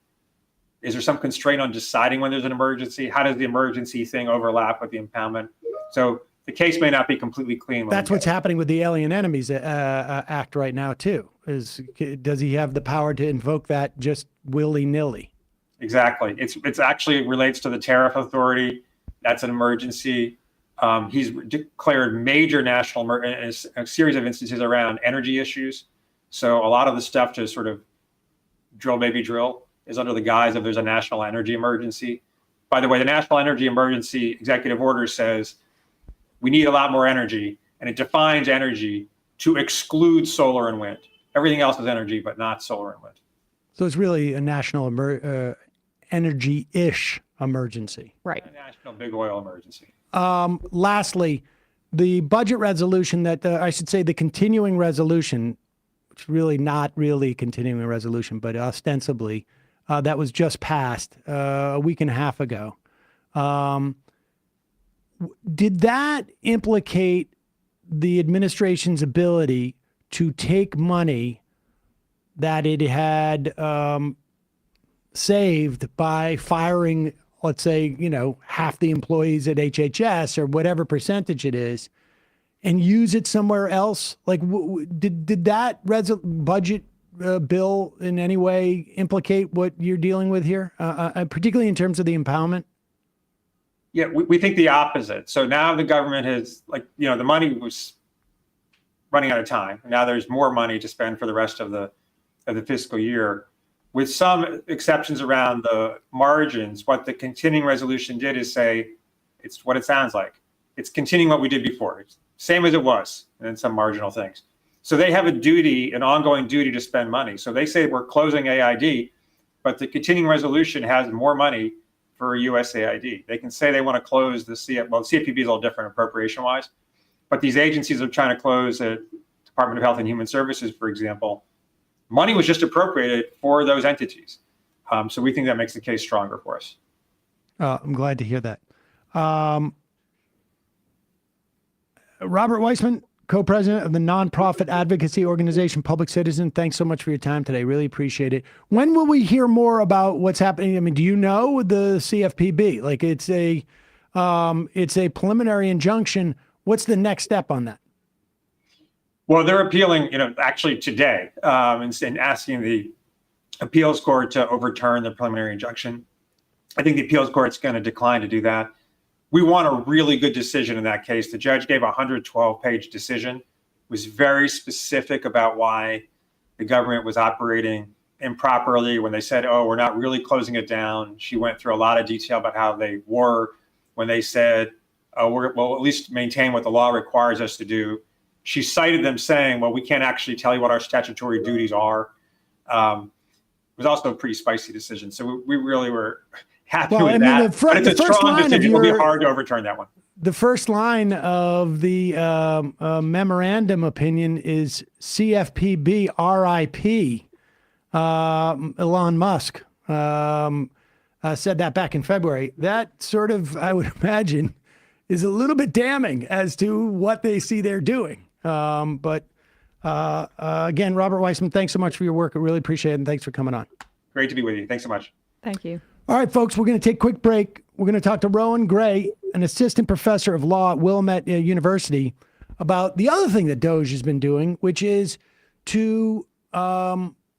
Is there some constraint on deciding when there's an emergency? How does the emergency thing overlap with the impoundment? So the case may not be completely clean.
That's what's happening with the Alien Enemies Act right now, too. Does he have the power to invoke that just willy-nilly?
Exactly. It's actually relates to the tariff authority. That's an emergency. He's declared major national a series of instances around energy issues. So a lot of the stuff to sort of drill, baby, drill is under the guise of there's a national energy emergency. By the way, the National Energy Emergency Executive Order says we need a lot more energy, and it defines energy to exclude solar and wind. Everything else is energy, but not solar and wind.
So it's really a national energy-ish emergency.
Right.
A national big oil emergency.
Lastly, the budget resolution that, I should say the continuing resolution, which is really not really a continuing resolution, but ostensibly, that was just passed a week and a half ago. Did that implicate the administration's ability to take money that it had saved by firing, let's say, half the employees at HHS or whatever percentage it is, and use it somewhere else? Like, did that budget bill in any way implicate what you're dealing with here, particularly in terms of the impoundment?
Yeah, we think the opposite. So now the government has, the money was running out of time. Now there's more money to spend for the rest of the fiscal year. With some exceptions around the margins, what the continuing resolution did is say, it's what it sounds like. It's continuing what we did before. It's same as it was, and then some marginal things. So they have a duty, an ongoing duty to spend money. So they say we're closing AID, but the continuing resolution has more money for USAID. They can say they want to close the CFPB is a little different appropriation-wise, but these agencies are trying to close the Department of Health and Human Services, for example. Money was just appropriated for those entities. So we think that makes the case stronger for us.
I'm glad to hear that. Robert Weissman, co-president of the nonprofit advocacy organization Public Citizen, thanks so much for your time today. Really appreciate it. When will we hear more about what's happening? I mean, do you know with the CFPB? Like, it's a preliminary injunction. What's the next step on that?
Well, they're appealing, actually today, and asking the appeals court to overturn the preliminary injunction. I think the appeals court's going to decline to do that. We want a really good decision in that case. The judge gave a 112-page decision, was very specific about why the government was operating improperly when they said, we're not really closing it down. She went through a lot of detail about how they were when they said, we'll at least maintain what the law requires us to do. She cited them saying, we can't actually tell you what our statutory duties are. It was also a pretty spicy decision. So we really were happy with that. But it's a strong decision. It will be hard to overturn that one.
The first line of the memorandum opinion is CFPB RIP. Elon Musk said that back in February. That sort of, I would imagine, is a little bit damning as to what they see they're doing. But again, Robert Weissman, thanks so much for your work. I really appreciate it. And thanks for coming on.
Great to be with you. Thanks so much.
Thank you.
All right, folks, we're going to take a quick break. We're going to talk to Rohan Grey, an assistant professor of law at Willamette University, about the other thing that DOJ has been doing, which is to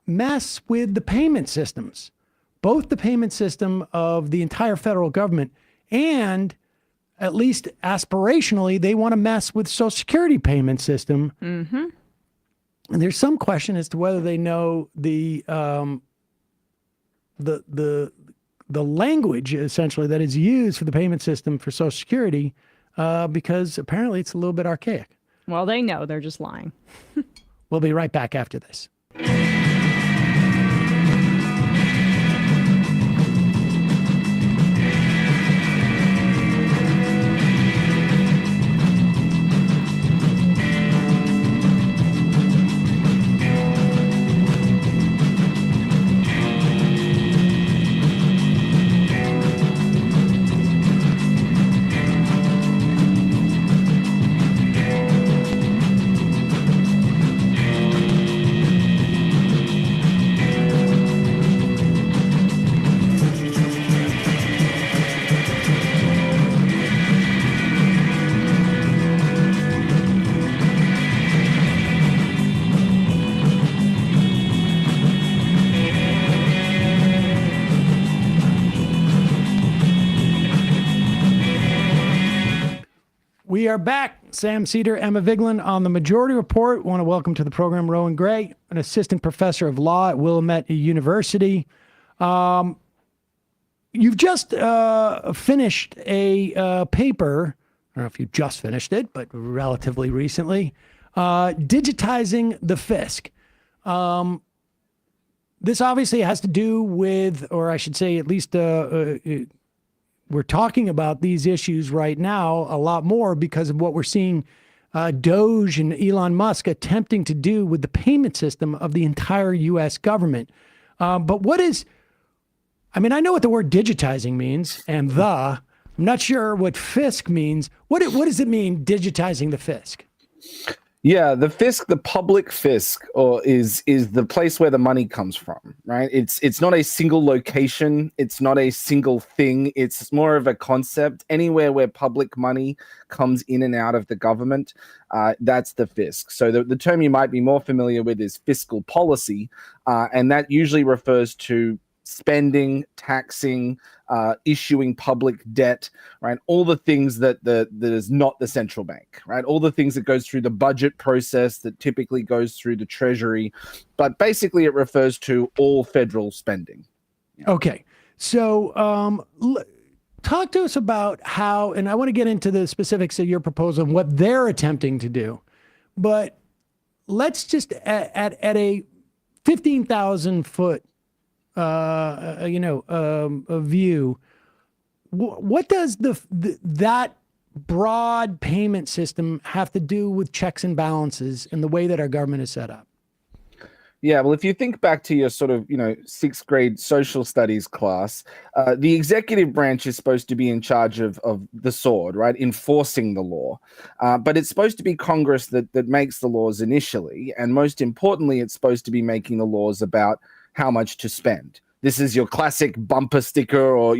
mess with the payment systems, both the payment system of the entire federal government and, at least aspirationally, they want to mess with Social Security payment system.
Mm-hmm.
And there's some question as to whether they know the language essentially that is used for the payment system for Social Security, because apparently it's a little bit archaic.
Well, they know, they're just lying.
We'll be right back after this. We are back. Sam Seder, Emma Vigeland on the Majority Report. Want to welcome to the program Rohan Grey, an assistant professor of law at Willamette University. You've just finished a paper. I don't know if you just finished it, but relatively recently, digitizing the fisc. This obviously has to do with, or I should say, at least we're talking about these issues right now a lot more because of what we're seeing Doge and Elon Musk attempting to do with the payment system of the entire U.S. government. But what is, I mean, I know what the word digitizing means, and I'm not sure what fisc means. What does it mean, digitizing the fisc?
Yeah, the fisc, the public fisc, is the place where the money comes from, right? It's not a single location. It's not a single thing. It's more of a concept. Anywhere where public money comes in and out of the government, that's the fisc. So the term you might be more familiar with is fiscal policy, and that usually refers to spending, taxing, issuing public debt, right? All the things that is not the central bank, right? All the things that goes through the budget process that typically goes through the Treasury, but basically it refers to all federal spending.
Okay, so talk to us about how, and I want to get into the specifics of your proposal and what they're attempting to do, but let's just at a 15,000 foot a view. What does that broad payment system have to do with checks and balances and the way that our government is set up?
Yeah, well, if you think back to your sort of, sixth grade social studies class, the executive branch is supposed to be in charge of the sword, right? Enforcing the law. But it's supposed to be Congress that makes the laws initially. And most importantly, it's supposed to be making the laws about how much to spend. This is your classic bumper sticker or,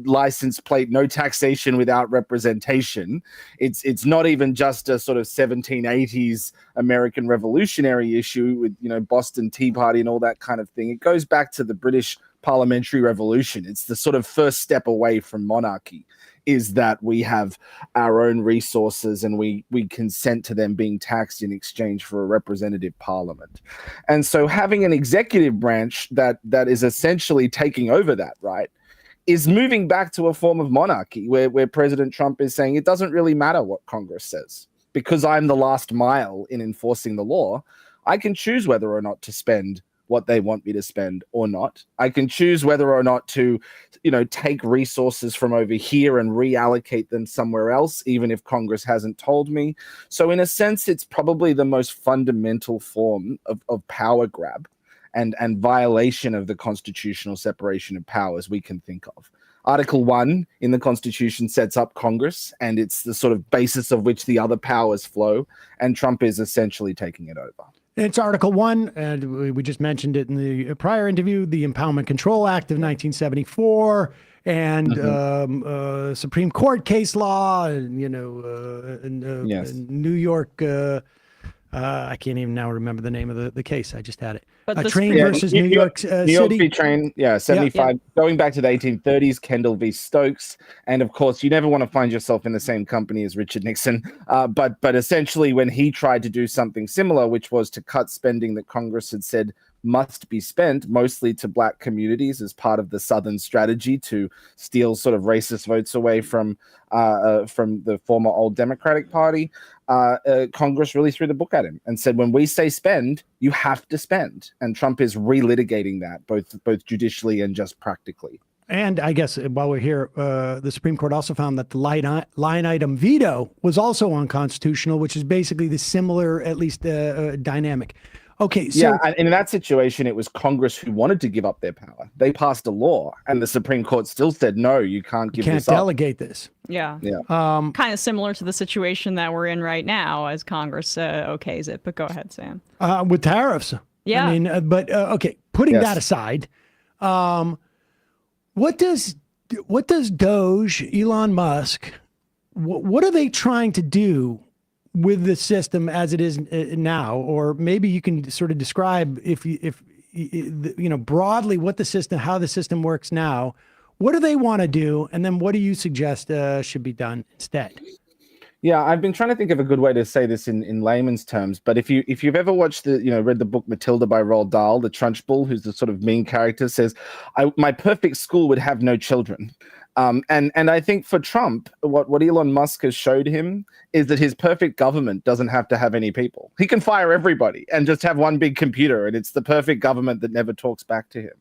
license plate, no taxation without representation. It's not even just a sort of 1780s American revolutionary issue with, Boston Tea Party and all that kind of thing. It goes back to the British parliamentary revolution. It's the sort of first step away from monarchy, is that we have our own resources and we consent to them being taxed in exchange for a representative parliament. And so having an executive branch that is essentially taking over that, right, is moving back to a form of monarchy where President Trump is saying it doesn't really matter what Congress says. Because I'm the last mile in enforcing the law, I can choose whether or not to spend what they want me to spend or not. I can choose whether or not to, take resources from over here and reallocate them somewhere else, even if Congress hasn't told me. So in a sense, it's probably the most fundamental form of power grab and violation of the constitutional separation of powers we can think of. Article 1 in the Constitution sets up Congress, and it's the sort of basis of which the other powers flow, and Trump is essentially taking it over.
It's Article 1, and we just mentioned it in the prior interview, the Impoundment Control Act of 1974, and Supreme Court case law, and, yes. New York, I can't even now remember the name of the case. I just had it. But Train versus New York City. New York v. Train,
75. Yeah. Going back to the 1830s, Kendall v. Stokes. And of course, you never want to find yourself in the same company as Richard Nixon. But essentially, when he tried to do something similar, which was to cut spending that Congress had said must be spent mostly to black communities as part of the Southern strategy to steal sort of racist votes away from the former old Democratic Party, Congress really threw the book at him and said, when we say spend, you have to spend. And Trump is relitigating that both judicially and just practically.
And I guess while we're here, the Supreme Court also found that the line item veto was also unconstitutional, which is basically the similar, at least dynamic. Okay, so
yeah, and in that situation, it was Congress who wanted to give up their power. They passed a law, and the Supreme Court still said, no, you can't give this up.
Can't delegate this.
Yeah. Kind of similar to the situation that we're in right now as Congress okays it. But go ahead, Sam.
With tariffs.
Yeah.
I mean, okay, putting that aside, what does Doge, Elon Musk, what are they trying to do with the system as it is now? Or maybe you can sort of describe if broadly what the system, how the system works now. What do they want to do? And then what do you suggest should be done instead?
Yeah, I've been trying to think of a good way to say this in layman's terms, but if you've ever watched read the book Matilda by Roald Dahl, the Trunchbull, who's the sort of mean character, says, my perfect school would have no children. And I think for Trump, what Elon Musk has showed him is that his perfect government doesn't have to have any people. He can fire everybody and just have one big computer, and it's the perfect government that never talks back to him.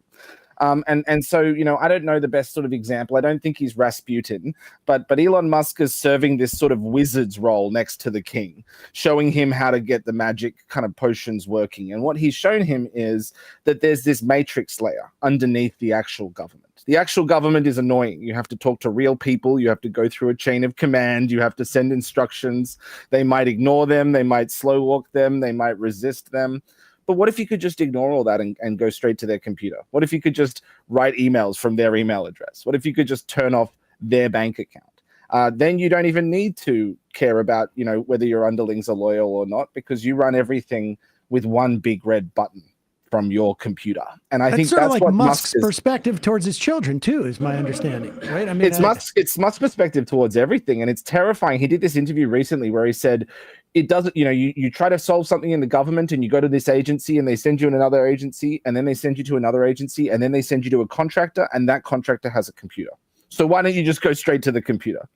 And so, I don't know the best sort of example. I don't think he's Rasputin, but Elon Musk is serving this sort of wizard's role next to the king, showing him how to get the magic kind of potions working. And what he's shown him is that there's this matrix layer underneath the actual government. The actual government is annoying. You have to talk to real people. You have to go through a chain of command. You have to send instructions. They might ignore them. They might slow walk them. They might resist them. But what if you could just ignore all that and go straight to their computer? What if you could just write emails from their email address? What if you could just turn off their bank account? Then you don't even need to care about, whether your underlings are loyal or not, because you run everything with one big red button from your computer. And I think that's
like
what
Musk's perspective towards his children too, is my understanding, right? I mean,
it's Musk's perspective towards everything, and it's terrifying. He did this interview recently where he said, it doesn't, you try to solve something in the government and you go to this agency and they send you to another agency, and then they send you to another agency, and then they send you to a contractor, and that contractor has a computer. So why don't you just go straight to the computer?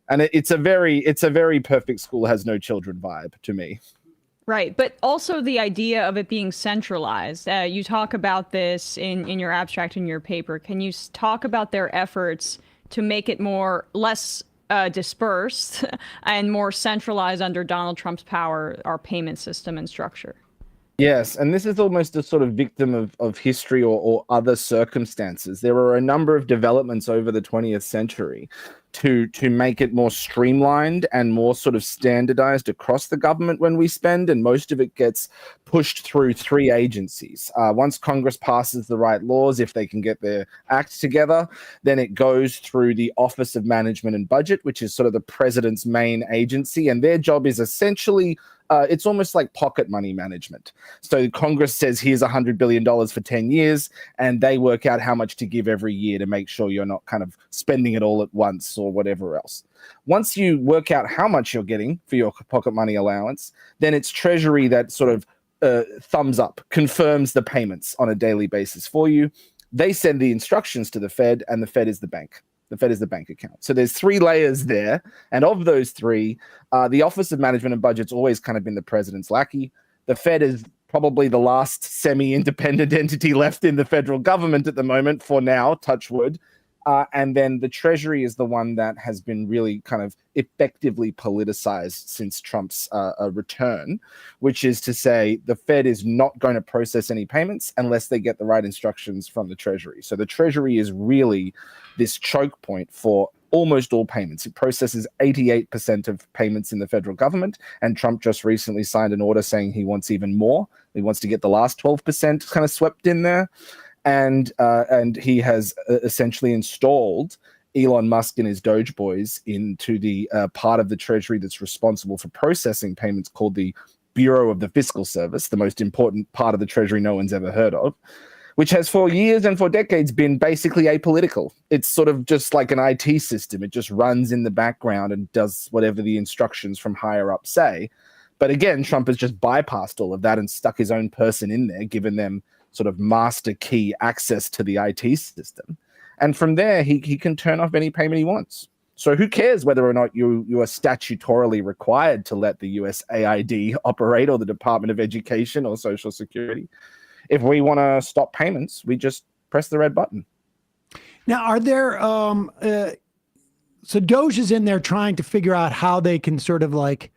And it's a very perfect school has no children vibe to me.
Right, but also the idea of it being centralized. You talk about this in your abstract in your paper. Can you talk about their efforts to make it less dispersed and more centralized under Donald Trump's power, our payment system and structure?
Yes, and this is almost a sort of victim of history or other circumstances. There were a number of developments over the 20th century to make it more streamlined and more sort of standardized across the government when we spend, and most of it gets pushed through three agencies. Once Congress passes the right laws, if they can get their act together, then it goes through the Office of Management and Budget, which is sort of the president's main agency, and their job is essentially it's almost like pocket money management. So Congress says, here's $100 billion for 10 years, and they work out how much to give every year to make sure you're not kind of spending it all at once or whatever else. Once you work out how much you're getting for your pocket money allowance, then it's Treasury that sort of thumbs up, confirms the payments on a daily basis for you. They send the instructions to the Fed, and the Fed is the bank. The Fed is the bank account. So there's three layers there. And of those three, the Office of Management and Budget's always kind of been the president's lackey. The Fed is probably the last semi-independent entity left in the federal government at the moment for now, touch wood. And then the Treasury is the one that has been really kind of effectively politicized since Trump's return, which is to say the Fed is not going to process any payments unless they get the right instructions from the Treasury. So the Treasury is really this choke point for almost all payments. It processes 88% of payments in the federal government, and Trump just recently signed an order saying he wants even more. He wants to get the last 12% kind of swept in there. And he has essentially installed Elon Musk and his Doge boys into the part of the Treasury that's responsible for processing payments called the Bureau of the Fiscal Service, the most important part of the Treasury no one's ever heard of, which has for years and for decades been basically apolitical. It's sort of just like an IT system. It just runs in the background and does whatever the instructions from higher up say. But again, Trump has just bypassed all of that and stuck his own person in there, given them sort of master key access to the IT system. And from there, he can turn off any payment he wants. So who cares whether or not you are statutorily required to let the USAID operate, or the Department of Education or Social Security? If we want to stop payments, we just press the red button.
Now, are there, so Doge is in there trying to figure out how they can sort of like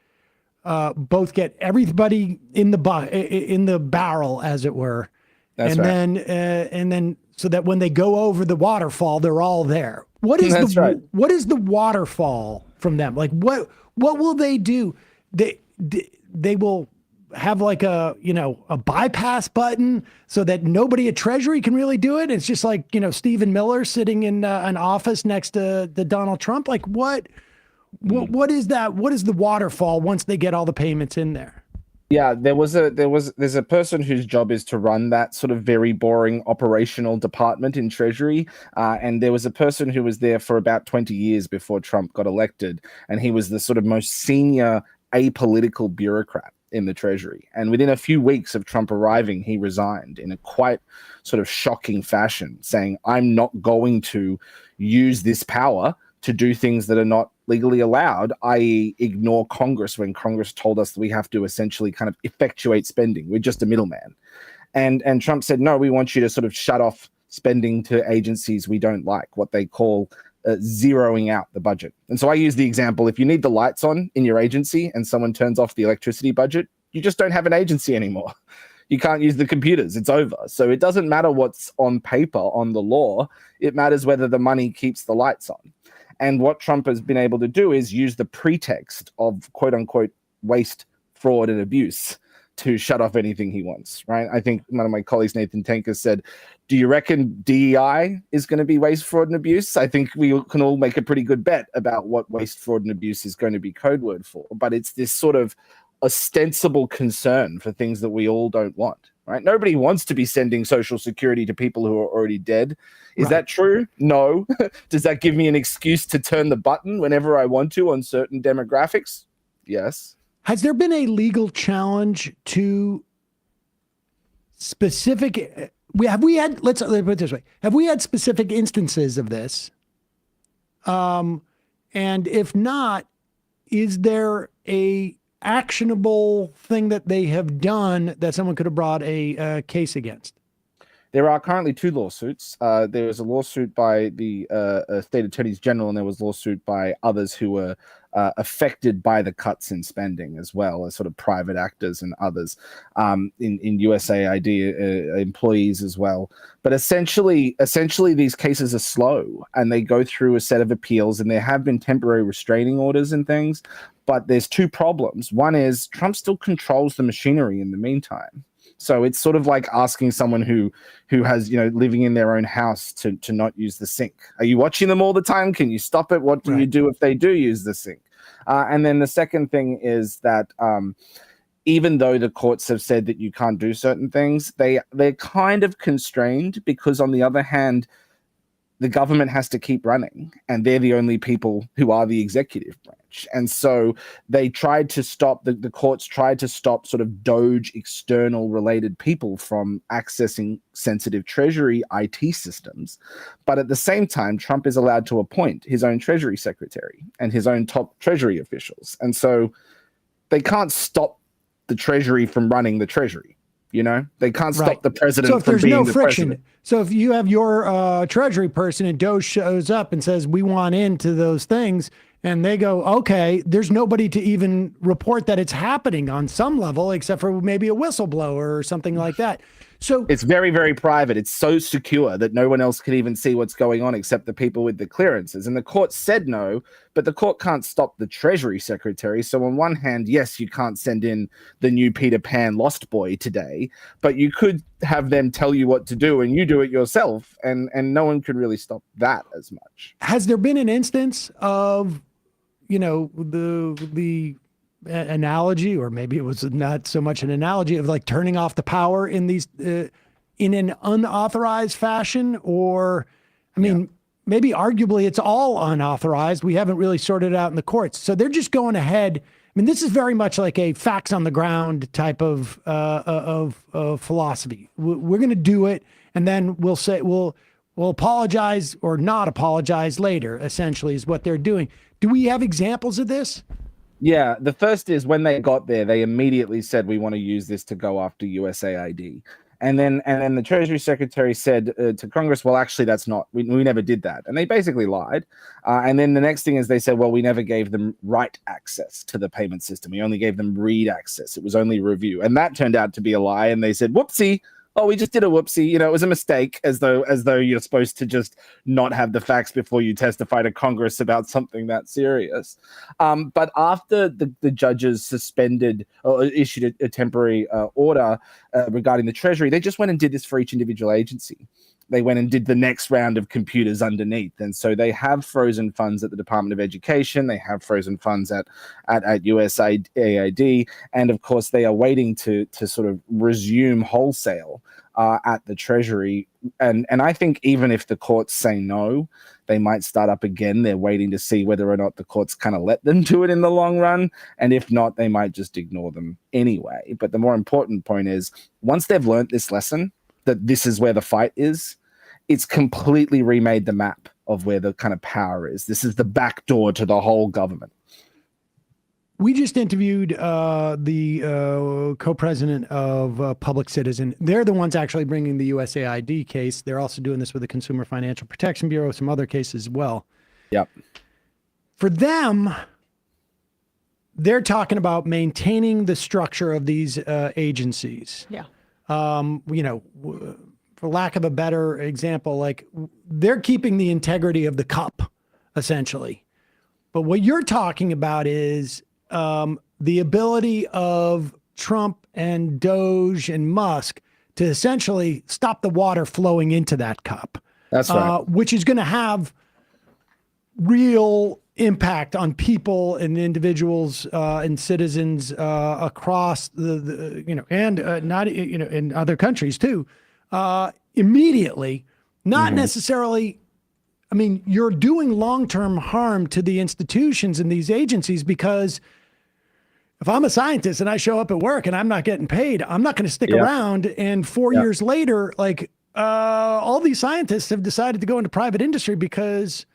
both get everybody in the barrel, as it were. That's right. And then so that when they go over the waterfall, they're all there. What is what is the waterfall from them? Like what will they do? They will have like a bypass button so that nobody at Treasury can really do it. It's just like, Stephen Miller sitting in an office next to the Donald Trump. Like what is that? What is the waterfall once they get all the payments in there?
Yeah, there's a person whose job is to run that sort of very boring operational department in Treasury, and there was a person who was there for about 20 years before Trump got elected, and he was the sort of most senior apolitical bureaucrat in the Treasury. And within a few weeks of Trump arriving, he resigned in a quite sort of shocking fashion, saying, "I'm not going to use this power to do things that are not legally allowed, i.e. ignore Congress when Congress told us that we have to essentially kind of effectuate spending. We're just a middleman." And Trump said, "No, we want you to sort of shut off spending to agencies we don't like," what they call zeroing out the budget. And so I use the example, if you need the lights on in your agency and someone turns off the electricity budget, you just don't have an agency anymore. You can't use the computers. It's over. So it doesn't matter what's on paper, on the law. It matters whether the money keeps the lights on. And what Trump has been able to do is use the pretext of quote unquote waste, fraud, and abuse to shut off anything he wants, right? I think one of my colleagues, Nathan Tanker, said, "Do you reckon DEI is going to be waste, fraud, and abuse?" I think we can all make a pretty good bet about what waste, fraud, and abuse is going to be code word for. But it's this sort of ostensible concern for things that we all don't want, right? Nobody wants to be sending Social Security to people who are already dead. Is that true? No. Does that give me an excuse to turn the button whenever I want to on certain demographics? Yes.
Has there been a legal challenge to specific? Let's put it this way: have we had specific instances of this? And if not, is there a actionable thing that they have done that someone could have brought a case against?
There are currently two lawsuits. There was a lawsuit by the state attorneys general, and there was a lawsuit by others who were affected by the cuts in spending, as well as sort of private actors and others in USAID employees as well. But essentially, these cases are slow, and they go through a set of appeals, and there have been temporary restraining orders and things. But there's two problems. One is Trump still controls the machinery in the meantime. So it's sort of like asking someone who has, living in their own house to not use the sink. Are you watching them all the time? Can you stop it? What do you do if they do use the sink? And then the second thing is that even though the courts have said that you can't do certain things, they're kind of constrained, because on the other hand, the government has to keep running, and they're the only people who are the executive branch. And so they tried to stop, the courts tried to stop sort of Doge external related people from accessing sensitive Treasury IT systems. But at the same time, Trump is allowed to appoint his own Treasury secretary and his own top Treasury officials. And so they can't stop the Treasury from running the Treasury. They can't stop the president from being the president.
So if you have your Treasury person and Doge shows up and says, "We want into those things," and they go, "Okay," there's nobody to even report that it's happening on some level, except for maybe a whistleblower or something like that. So
it's very, very private. It's so secure that no one else can even see what's going on except the people with the clearances. And the court said no, but the court can't stop the Treasury secretary. So on one hand, yes, you can't send in the new Peter Pan Lost Boy today, but you could have them tell you what to do and you do it yourself. And no one could really stop that as much.
Has there been an instance of, the analogy, or maybe it was not so much an analogy, of like turning off the power in these in an unauthorized fashion? Or maybe arguably it's all unauthorized. We haven't really sorted it out in the courts, so they're just going ahead. This is very much like a facts on the ground type of philosophy. We're going to do it, and then we'll say we'll apologize or not apologize later, essentially, is what they're doing. Do we have examples of this?
Yeah, the first is when they got there, they immediately said, "We want to use this to go after USAID." And then the Treasury Secretary said to Congress, "Well, actually, that's not, we never did that." And they basically lied. And then the next thing is they said, "Well, we never gave them write access to the payment system. We only gave them read access. It was only review." And that turned out to be a lie. And they said, "Whoopsie. Oh, we just did a whoopsie. It was a mistake," as though you're supposed to just not have the facts before you testify to Congress about something that serious. But after the judges suspended or issued a temporary order regarding the Treasury, they just went and did this for each individual agency. they went and did the next round of computers underneath. And so they have frozen funds at the Department of Education. They have frozen funds at USAID. And of course, they are waiting to sort of resume wholesale at the Treasury. And I think even if the courts say no, they might start up again. They're waiting to see whether or not the courts kind of let them do it in the long run. And if not, they might just ignore them anyway. But the more important point is, once they've learned this lesson, that this is where the fight is, it's completely remade the map of where the kind of power is. This is the back door to the whole government.
We just interviewed the co-president of Public Citizen. They're the ones actually bringing the USAID case. They're also doing this with the Consumer Financial Protection Bureau, some other cases as well.
Yep.
For them, they're talking about maintaining the structure of these agencies.
Yeah.
For lack of a better example, like they're keeping the integrity of the cup, essentially. But what you're talking about is the ability of Trump and Doge and Musk to essentially stop the water flowing into that cup.
That's right.
Which is going to have real impact on people and individuals and citizens across in other countries too, immediately. Not necessarily. I mean, you're doing long-term harm to the institutions and these agencies, because if I'm a scientist and I show up at work and I'm not getting paid, I'm not going to stick around. And 4 years later, all these scientists have decided to go into private industry because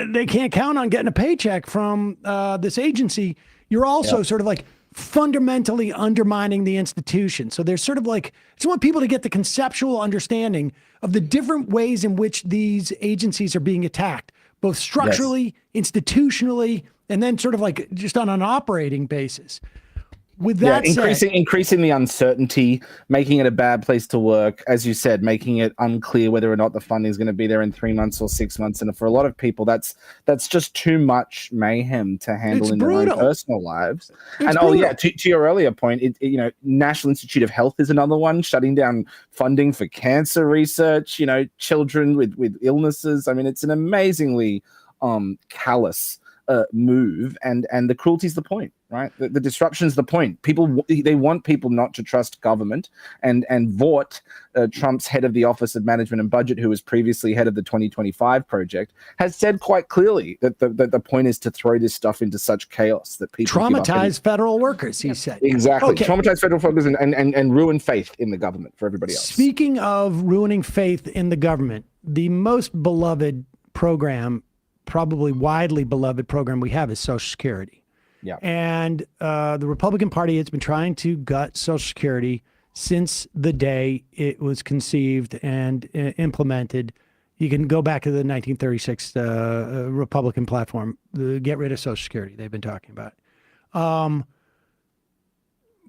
they can't count on getting a paycheck from this agency. You're also sort of like fundamentally undermining the institution. So there's sort of like, I just want people to get the conceptual understanding of the different ways in which these agencies are being attacked, both structurally, institutionally, and then sort of like just on an operating basis. With that
increasing the uncertainty, making it a bad place to work, as you said, making it unclear whether or not the funding is going to be there in 3 months or 6 months, and for a lot of people, that's just too much mayhem to handle in their own personal lives. To your earlier point, National Institute of Health is another one, shutting down funding for cancer research. Children with illnesses. I mean, it's an amazingly callous move, and the cruelty is the point, right? The disruption is the point. They want people not to trust government, and Vought, Trump's head of the Office of Management and Budget, who was previously head of the 2025 project, has said quite clearly that the point is to throw this stuff into such chaos that people
traumatize federal workers. He said
exactly traumatize federal workers and ruin faith in the government for everybody else.
Speaking of ruining faith in the government, the most beloved program, probably widely beloved program we have, is Social Security.
Yeah.
And the Republican Party has been trying to gut Social Security since the day it was conceived and implemented. You can go back to the 1936 Republican platform, get rid of Social Security they've been talking about.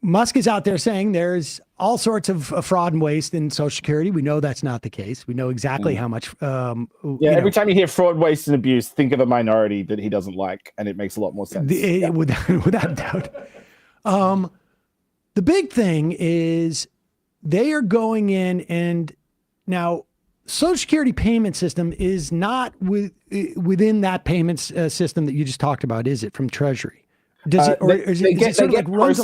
Musk is out there saying there's all sorts of fraud and waste in Social Security. We know that's not the case. We know exactly how much.
Every time you hear fraud, waste, and abuse, think of a minority that he doesn't like, and it makes a lot more sense.
Without doubt. The big thing is they are going in, and now Social Security payment system is not within that payments system that you just talked about, is it, from Treasury? Does it, or is it sort of like runs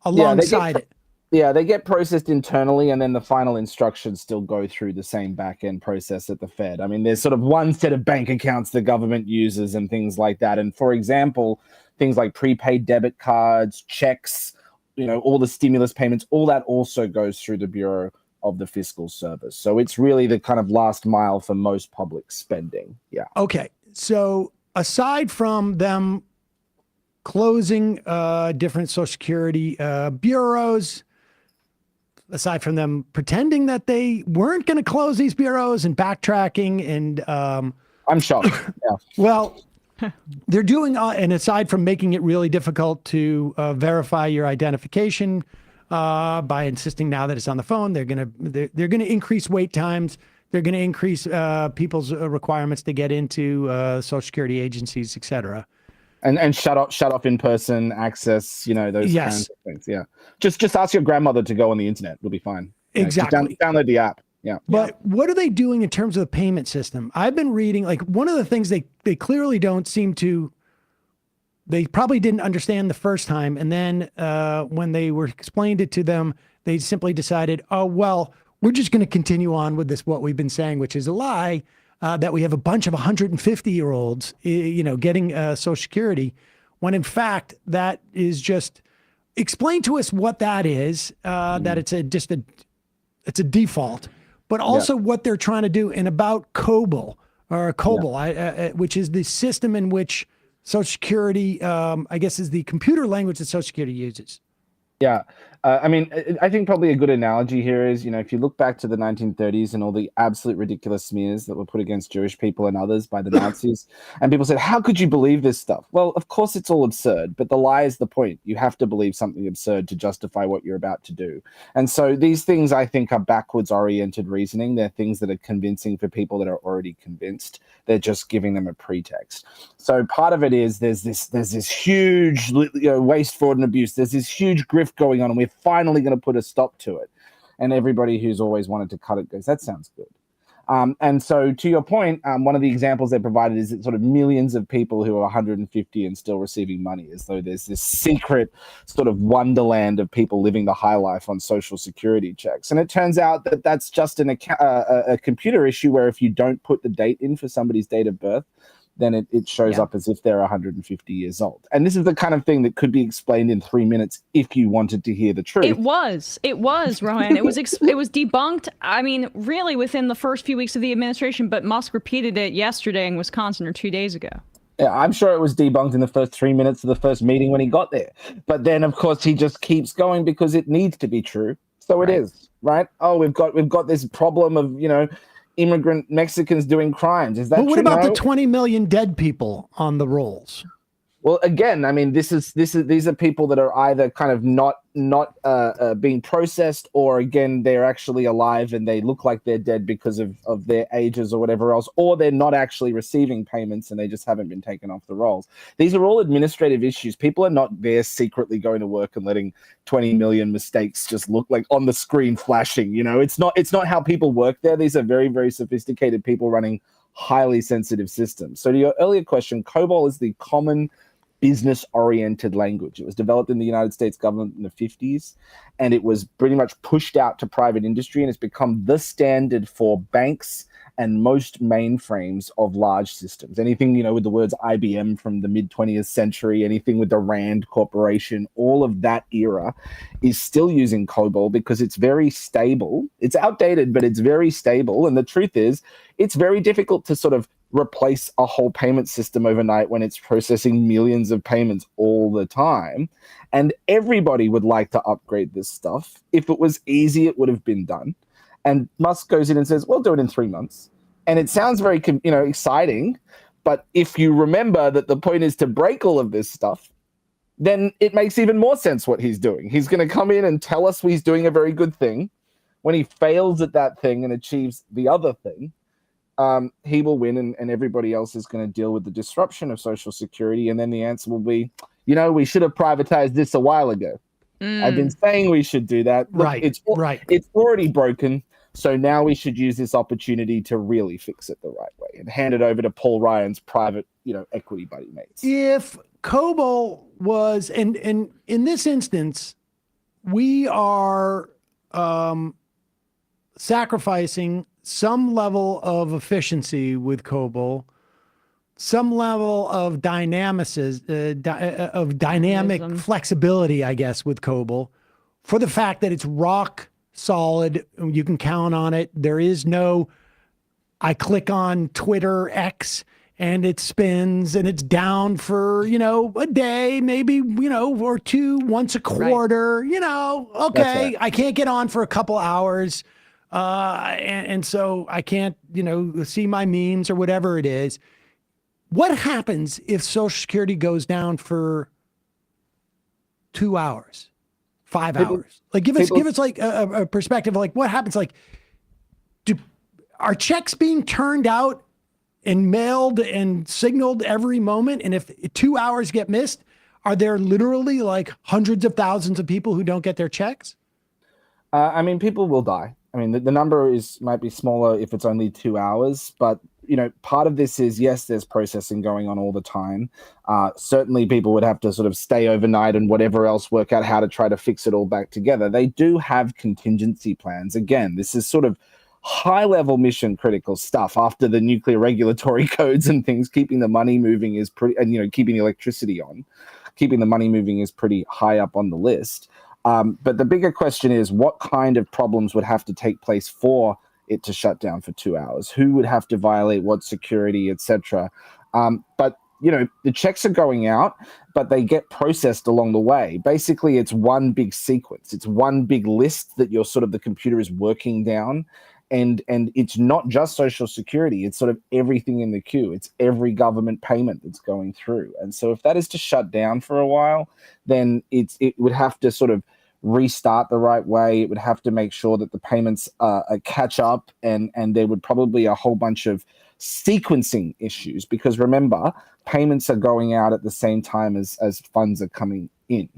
alongside it?
Yeah, they get processed internally, and then the final instructions still go through the same back-end process at the Fed. I mean, there's sort of one set of bank accounts the government uses and things like that. And for example, things like prepaid debit cards, checks, all the stimulus payments, all that also goes through the Bureau of the Fiscal Service. So it's really the kind of last mile for most public spending. Yeah.
Okay. So aside from them closing different Social Security bureaus, aside from them pretending that they weren't going to close these bureaus and backtracking, and
I'm shocked. Yeah.
Well, they're doing, and aside from making it really difficult to verify your identification by insisting now that it's on the phone, they're going to increase wait times. They're going to increase people's requirements to get into Social Security agencies, et cetera.
And shut off in-person access, those kinds of things. Yeah. Just ask your grandmother to go on the internet. It'll be fine.
Exactly.
Download the app. Yeah.
But what are they doing in terms of the payment system? I've been reading, like, one of the things they clearly don't seem to, they probably didn't understand the first time. And then when they were explained it to them, they simply decided, oh, well, we're just going to continue on with this, what we've been saying, which is a lie, that we have a bunch of 150-year-olds, getting Social Security, when in fact, that is just, explain to us what that is, that it's a default, but also what they're trying to do, and about COBOL, which is the system in which Social Security, I guess, is the computer language that Social Security uses.
Yeah. I think probably a good analogy here is, if you look back to the 1930s and all the absolute ridiculous smears that were put against Jewish people and others by the Nazis, and people said, how could you believe this stuff? Well, of course it's all absurd, but the lie is the point. You have to believe something absurd to justify what you're about to do. And so these things, I think, are backwards oriented reasoning. They're things that are convincing for people that are already convinced. They're just giving them a pretext. So part of it is there's this huge waste, fraud, and abuse. There's this huge grift going on, and we're finally going to put a stop to it. And everybody who's always wanted to cut it goes, that sounds good. And so to your point, one of the examples they provided is that sort of millions of people who are 150 and still receiving money, as though there's this secret sort of wonderland of people living the high life on Social Security checks. And it turns out that that's just a computer issue where if you don't put the date in for somebody's date of birth, then it shows up as if they're 150 years old. And this is the kind of thing that could be explained in 3 minutes if you wanted to hear the truth.
It was, Rohan. It was debunked, I mean, really within the first few weeks of the administration, but Musk repeated it yesterday in Wisconsin or 2 days ago.
Yeah, I'm sure it was debunked in the first 3 minutes of the first meeting when he got there. But then, of course, he just keeps going because it needs to be true. So it is, right? Oh, we've got this problem of, immigrant Mexicans doing crimes. Is that true?
But what about the 20 million dead people on the rolls?
Well, again, I mean, these are people that are either kind of not being processed, or again, they're actually alive and they look like they're dead because of their ages or whatever else, or they're not actually receiving payments and they just haven't been taken off the rolls. These are all administrative issues. People are not there secretly going to work and letting 20 million mistakes just look like on the screen flashing. It's not how people work there. These are very, very sophisticated people running highly sensitive systems. So to your earlier question, COBOL is the common business-oriented language. It was developed in the United States government in the 50s, and it was pretty much pushed out to private industry, and it's become the standard for banks and most mainframes of large systems. Anything, with the words IBM from the mid-20th century, anything with the Rand Corporation, all of that era is still using COBOL because it's very stable. It's outdated, but it's very stable. And the truth is, it's very difficult to sort of replace a whole payment system overnight when it's processing millions of payments all the time. And everybody would like to upgrade this stuff. If it was easy, it would have been done. And Musk goes in and says, we'll do it in 3 months. And it sounds very, exciting. But if you remember that the point is to break all of this stuff, then it makes even more sense what he's doing. He's going to come in and tell us he's doing a very good thing. When he fails at that thing and achieves the other thing, he will win, and everybody else is going to deal with the disruption of Social Security. And then the answer will be, we should have privatized this a while ago. I've been saying we should do that. Look, It's already broken. So now we should use this opportunity to really fix it the right way and hand it over to Paul Ryan's private, equity buddy mates.
If COBOL was, and in this instance, we are sacrificing some level of efficiency with COBOL, some level of dynamic flexibility, I guess, with COBOL, for the fact that it's rock solid. You can count on it. There is no, I click on Twitter X and it spins and it's down for, a day, maybe, or two, once a quarter, okay, I can't get on for a couple hours. And so I can't, see my memes or whatever it is. What happens if Social Security goes down for 2 hours, 5 hours? Like, give us like a perspective. Like, what happens? Like, are checks being turned out and mailed and signaled every moment? And if 2 hours get missed, are there literally like hundreds of thousands of people who don't get their checks?
People will die. I mean, the number might be smaller if it's only 2 hours, but part of this is, yes, there's processing going on all the time. Certainly people would have to sort of stay overnight and whatever else, work out how to try to fix it all back together. They do have contingency plans. Again, this is sort of high-level mission critical stuff after the nuclear regulatory codes and things. Keeping the money moving is pretty, and keeping electricity on, keeping the money moving is pretty high up on the list. But the bigger question is, what kind of problems would have to take place for it to shut down for 2 hours? Who would have to violate what security, etc.? But the checks are going out, but they get processed along the way. Basically, it's one big sequence. It's one big list that the computer is working down. And it's not just Social Security. It's sort of everything in the queue. It's every government payment that's going through. And so if that is to shut down for a while, then it would have to sort of restart the right way. It would have to make sure that the payments catch up, and there would probably a whole bunch of sequencing issues, because remember, payments are going out at the same time as funds are coming in.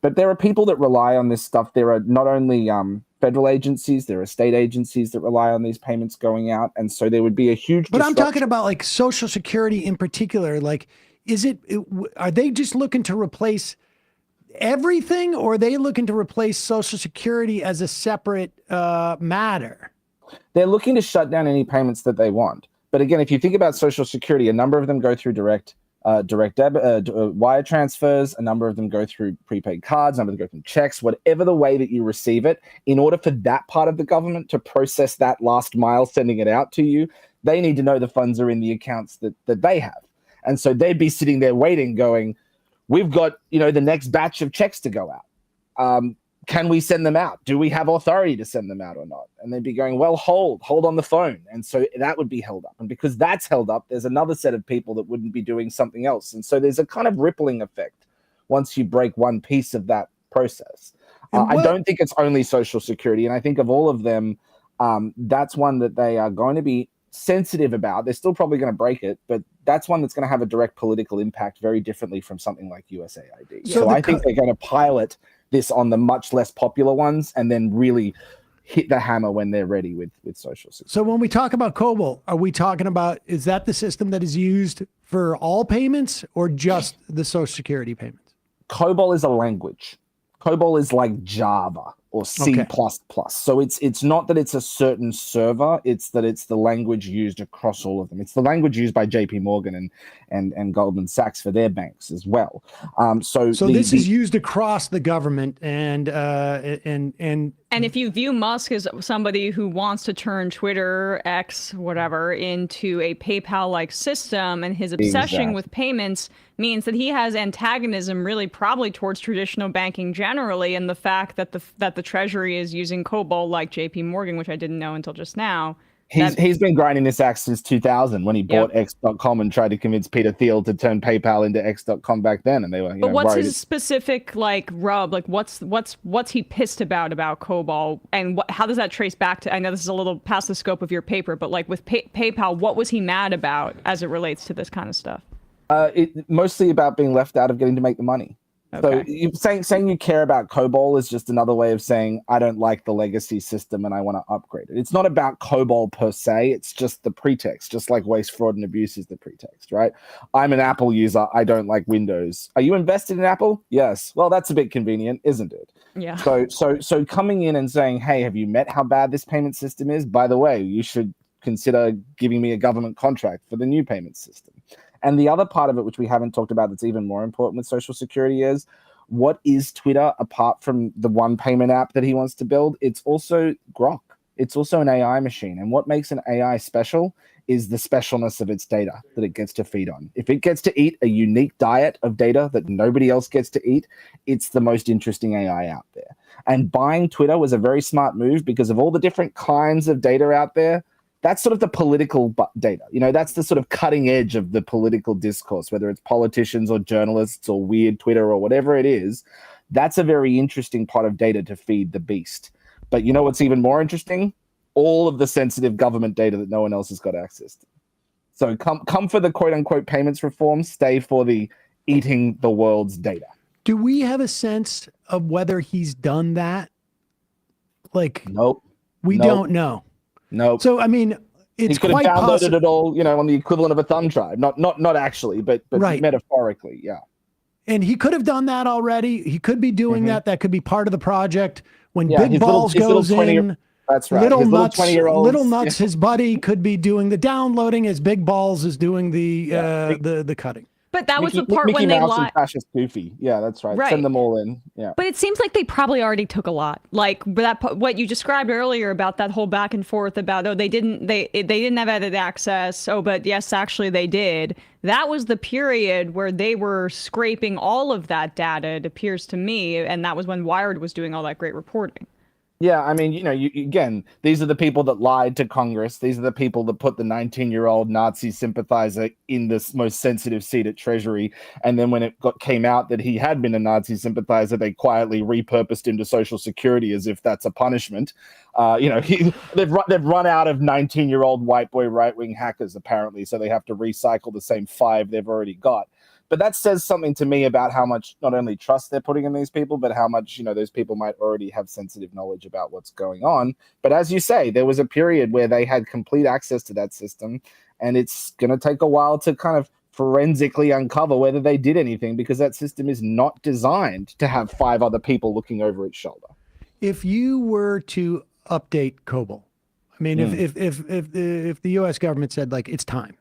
But there are people that rely on this stuff. There are not only federal agencies, there are state agencies that rely on these payments going out. And so there would be a huge
But I'm talking about like Social Security in particular. Like, are they just looking to replace everything, or are they looking to replace Social Security as a separate matter?
They're looking to shut down any payments that they want. But again, if you think about Social Security, a number of them go through direct debit, wire transfers, a number of them go through prepaid cards, a number of them go through checks, whatever the way that you receive it. In order for that part of the government to process that last mile, sending it out to you, they need to know the funds are in the accounts that they have. And so they'd be sitting there waiting, going, we've got, the next batch of checks to go out. Can we send them out? Do we have authority to send them out or not? And they'd be going, well, hold on the phone. And so that would be held up. And because that's held up, there's another set of people that wouldn't be doing something else. And so there's a kind of rippling effect once you break one piece of that process. I don't think it's only Social Security. And I think of all of them, that's one that they are going to be sensitive about. They're still probably going to break it, but that's one that's going to have a direct political impact very differently from something like USAID. So I think they're going to pilot this on the much less popular ones and then really hit the hammer when they're ready with Social Security.
So when we talk about COBOL, are we talking about, is that the system that is used for all payments or just the Social Security payments?
COBOL is a language. COBOL is like Java or C++.
Okay.
So it's not that it's a certain server, it's that it's the language used across all of them. It's the language used by JP Morgan and Goldman Sachs for their banks as well. So this
is used across the government and
if you view Musk as somebody who wants to turn Twitter, X, whatever, into a PayPal-like system, and his obsession with payments means that he has antagonism really probably towards traditional banking generally, and the fact that the Treasury is using COBOL like JP Morgan, which I didn't know until just now.
He's been grinding this axe since 2000 when he bought X.com and tried to convince Peter Thiel to turn PayPal into X.com back then, and they were.
But what's his specific rub? Like what's he pissed about COBOL, and how does that trace back to? I know this is a little past the scope of your paper, but like with PayPal, what was he mad about as it relates to this kind of stuff?
Mostly about being left out of getting to make the money.
Okay.
So saying you care about COBOL is just another way of saying I don't like the legacy system and I want to upgrade it. It's not about COBOL per se. It's just the pretext, just like waste, fraud, and abuse is the pretext, right? I'm an Apple user. I don't like Windows. Are you invested in Apple? Yes. Well, that's a bit convenient, isn't it?
Yeah.
So coming in and saying, hey, have you met how bad this payment system is? By the way, you should consider giving me a government contract for the new payment system. And the other part of it, which we haven't talked about that's even more important with Social Security, is what is Twitter apart from the one payment app that he wants to build? It's also Grok. It's also an AI machine. And what makes an AI special is the specialness of its data that it gets to feed on. If it gets to eat a unique diet of data that nobody else gets to eat, it's the most interesting AI out there. And buying Twitter was a very smart move because of all the different kinds of data out there. That's sort of the political data. That's the sort of cutting edge of the political discourse, whether it's politicians or journalists or weird Twitter or whatever it is. That's a very interesting pot of data to feed the beast. But you know what's even more interesting? All of the sensitive government data that no one else has got access to. So come for the quote unquote payments reform, stay for the eating the world's data.
Do we have a sense of whether he's done that?
Nope.
We don't know.
No.
So, I mean, it's
he could have
quite
downloaded
possible.
it all, on the equivalent of a thumb drive. Not actually, but
Right.
metaphorically, yeah.
And he could have done that already. He could be doing that. That could be part of the project. When
Yeah,
Big Balls goes in,
that's right.
Little
His
Nuts,
20-year-olds.
Little Nuts, his buddy, could be doing the downloading as Big Balls is doing the cutting.
But that was
Mickey,
the part
Mickey
when they
Mouse
lied.
and Fascist Goofy. Yeah, that's right.
Right.
Send them all in. Yeah.
But it seems like they probably already took a lot. Like that, what you described earlier about that whole back and forth about they didn't have edit access. Oh, but yes, actually they did. That was the period where they were scraping all of that data. It appears to me, and that was when Wired was doing all that great reporting.
Yeah, I mean, again, these are the people that lied to Congress. These are the people that put the 19-year-old Nazi sympathizer in the most sensitive seat at Treasury. And then when it came out that he had been a Nazi sympathizer, they quietly repurposed him to Social Security as if that's a punishment. They've run out of 19-year-old white boy right-wing hackers, apparently, so they have to recycle the same 5 they've already got. But that says something to me about how much not only trust they're putting in these people, but how much, those people might already have sensitive knowledge about what's going on. But as you say, there was a period where they had complete access to that system, and it's going to take a while to kind of forensically uncover whether they did anything, because that system is not designed to have 5 other people looking over its shoulder. If
you were to update COBOL, I mean, if the U.S. government said, like, it's time,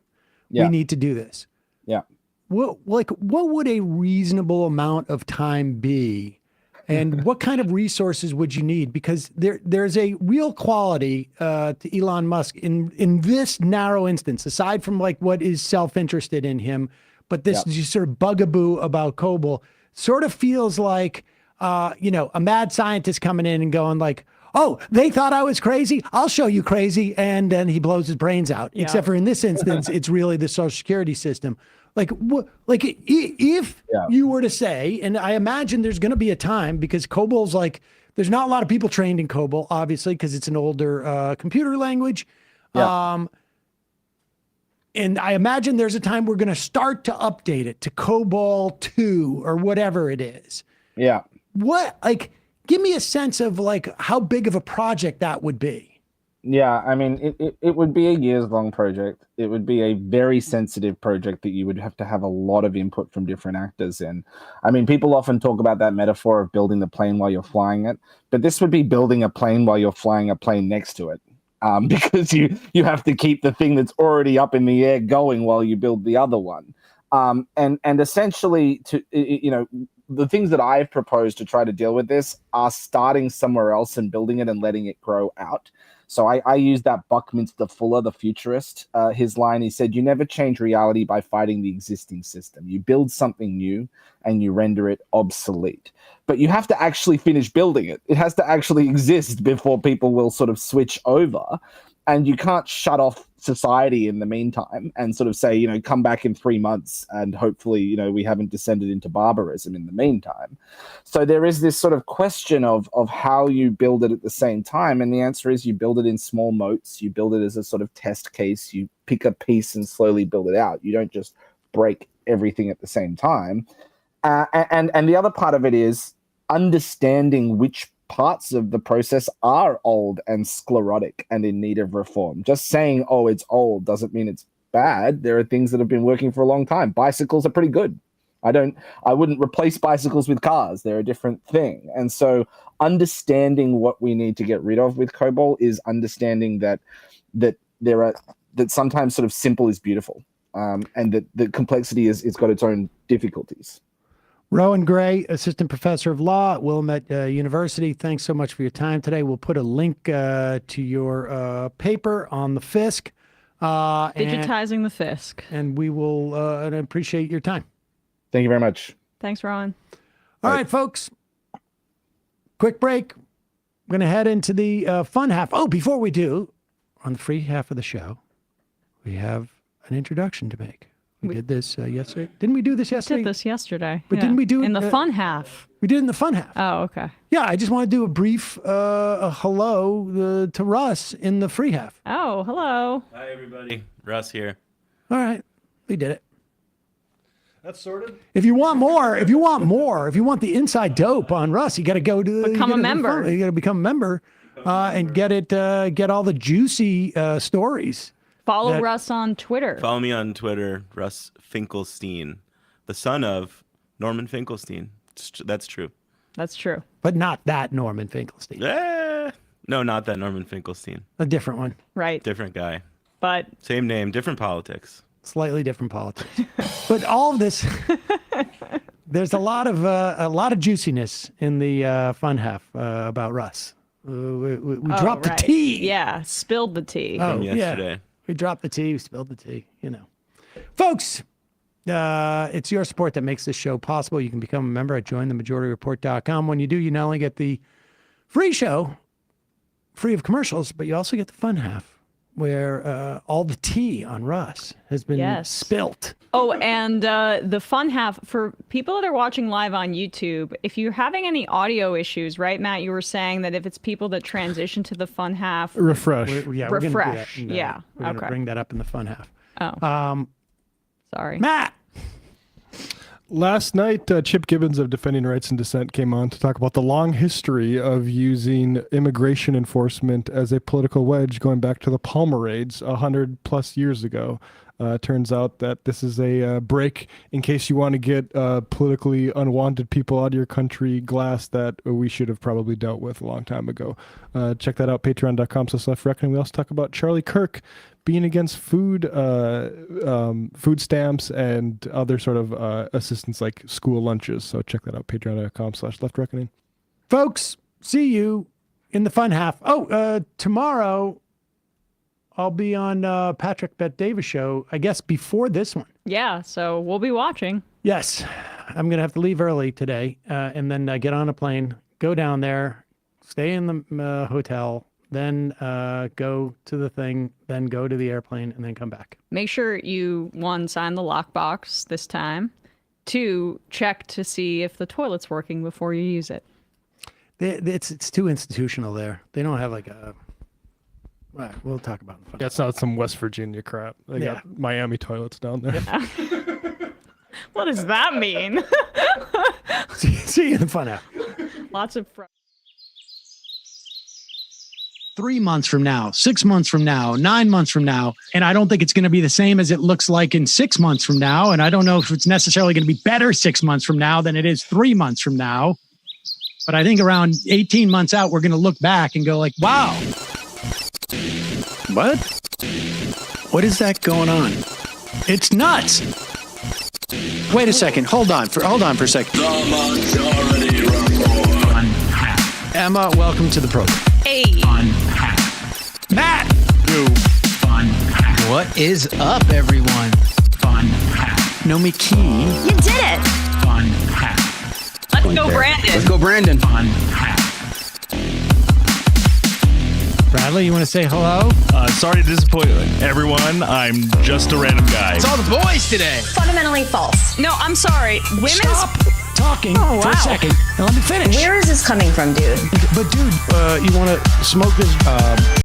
we need to do this.
Yeah.
What would a reasonable amount of time be, and what kind of resources would you need? Because there's a real quality to Elon Musk in this narrow instance, aside from like what is self-interested in him, but this just sort of bugaboo about COBOL sort of feels like a mad scientist coming in and going like, oh, they thought I was crazy. I'll show you crazy, and then he blows his brains out. Yeah. Except for in this instance, it's really the Social Security system. If you were to say, and I imagine there's going to be a time, because COBOL's like, there's not a lot of people trained in COBOL, obviously, because it's an older computer language. Yeah. And I imagine there's a time we're going to start to update it to COBOL 2 or whatever it is.
Yeah.
Give me a sense of like how big of a project that would be.
Yeah, I mean, it would be a years-long project. It would be a very sensitive project that you would have to have a lot of input from different actors in. I mean, people often talk about that metaphor of building the plane while you're flying it, but this would be building a plane while you're flying a plane next to it, because you have to keep the thing that's already up in the air going while you build the other one. And essentially, the things that I've proposed to try to deal with this are starting somewhere else and building it and letting it grow out. So I use that Buckminster Fuller, the futurist, his line. He said, you never change reality by fighting the existing system. You build something new and you render it obsolete. But you have to actually finish building it. It has to actually exist before people will sort of switch over. And you can't shut off society in the meantime and sort of say, come back in 3 months and hopefully, we haven't descended into barbarism in the meantime. So there is this sort of question of how you build it at the same time. And the answer is you build it in small motes. You build it as a sort of test case. You pick a piece and slowly build it out. You don't just break everything at the same time. And the other part of it is understanding which parts of the process are old and sclerotic and in need of reform. Just saying, oh, it's old doesn't mean it's bad. There are things that have been working for a long time. Bicycles are pretty good. I wouldn't replace bicycles with cars. They're a different thing. And so understanding what we need to get rid of with COBOL is understanding that sometimes sort of simple is beautiful, and that the complexity it's got its own difficulties.
Rohan Grey, Assistant Professor of Law at Willamette University. Thanks so much for your time today. We'll put a link to your paper on the FISC.
Digitizing the FISC.
And we will and I appreciate your time.
Thank you very much.
Thanks, Rohan.
All right, folks. Quick break. We're going to head into the fun half. Oh, before we do, on the free half of the show, we have an introduction to make. We did this yesterday. Didn't we do this yesterday?
We did this yesterday.
But didn't we do it
in the fun half?
We did it in the fun half.
Oh, okay.
Yeah, I just want to do a brief hello to Russ in the free half.
Oh, hello.
Hi, everybody. Russ here.
All right. We did it.
That's sorted.
If you want if you want the inside dope on Russ, you got to go to
become a member.
You got to become a member. and get all the juicy stories.
Follow Russ on Twitter.
Follow me on Twitter, Russ Finkelstein, the son of Norman Finkelstein. That's true.
That's true.
But not that Norman Finkelstein.
No, not that Norman Finkelstein.
A different one.
Right.
Different guy.
But
same name, different politics.
Slightly different politics. But all of this, there's a lot of juiciness in the fun half about Russ. We dropped the tea.
Yeah, spilled the tea.
Oh,
yesterday.
Yeah. We dropped the tea, we spilled the tea, Folks, it's your support that makes this show possible. You can become a member at jointhemajorityreport.com. When you do, you not only get the free show, free of commercials, but you also get the fun half, where all the tea on Russ has been spilt.
Oh, and the fun half, for people that are watching live on YouTube, if you're having any audio issues, right, Matt, you were saying that if it's people that transition to the fun half.
Refresh.
Refresh.
We're going to bring that up in the fun half.
Oh. Sorry.
Matt!
Last night, Chip Gibbons of Defending Rights and Dissent came on to talk about the long history of using immigration enforcement as a political wedge going back to the Palmer raids 100+ years ago. Turns out that this is a break in case you want to get politically unwanted people out of your country glass that we should have probably dealt with a long time ago. Check that out, patreon.com/leftreckoning. We also talk about Charlie Kirk being against food stamps and other sort of assistance like school lunches. So check that out, patreon.com/leftreckoning.
Folks, see you in the fun half. Tomorrow I'll be on Patrick Bet-Davis show, I guess before this one.
Yeah, so we'll be watching.
Yes. I'm going to have to leave early today and then get on a plane, go down there, stay in the hotel, then go to the thing, then go to the airplane, and then come back.
Make sure you, 1, sign the lockbox this time. 2, check to see if the toilet's working before you use it.
It's too institutional there. They don't have like a... All right, we'll talk about it.
That's not some West Virginia crap. They got Miami toilets down there.
Yeah. What does that mean?
See you in the fun half.
Lots of...
3 months from now, 6 months from now, 9 months from now. And I don't think it's going to be the same as it looks like in 6 months from now. And I don't know if it's necessarily going to be better 6 months from now than it is 3 months from now. But I think around 18 months out, we're going to look back and go like, wow. What? What is that going on? It's nuts. Wait a second. Hold on for a second.
The Majority Report.
Emma, welcome to the program.
Hey.
Matt.
What is up, everyone?
Nomi Key.
You did it. Let's go, Brandon.
Let's go, Brandon.
Bradley, you want to say hello?
Sorry to disappoint everyone. I'm just a random guy.
It's all the boys today.
Fundamentally false.
No, I'm sorry. Women's...
Stop talking for a second and let me finish.
Where is this coming from, dude?
But dude, you want to smoke this?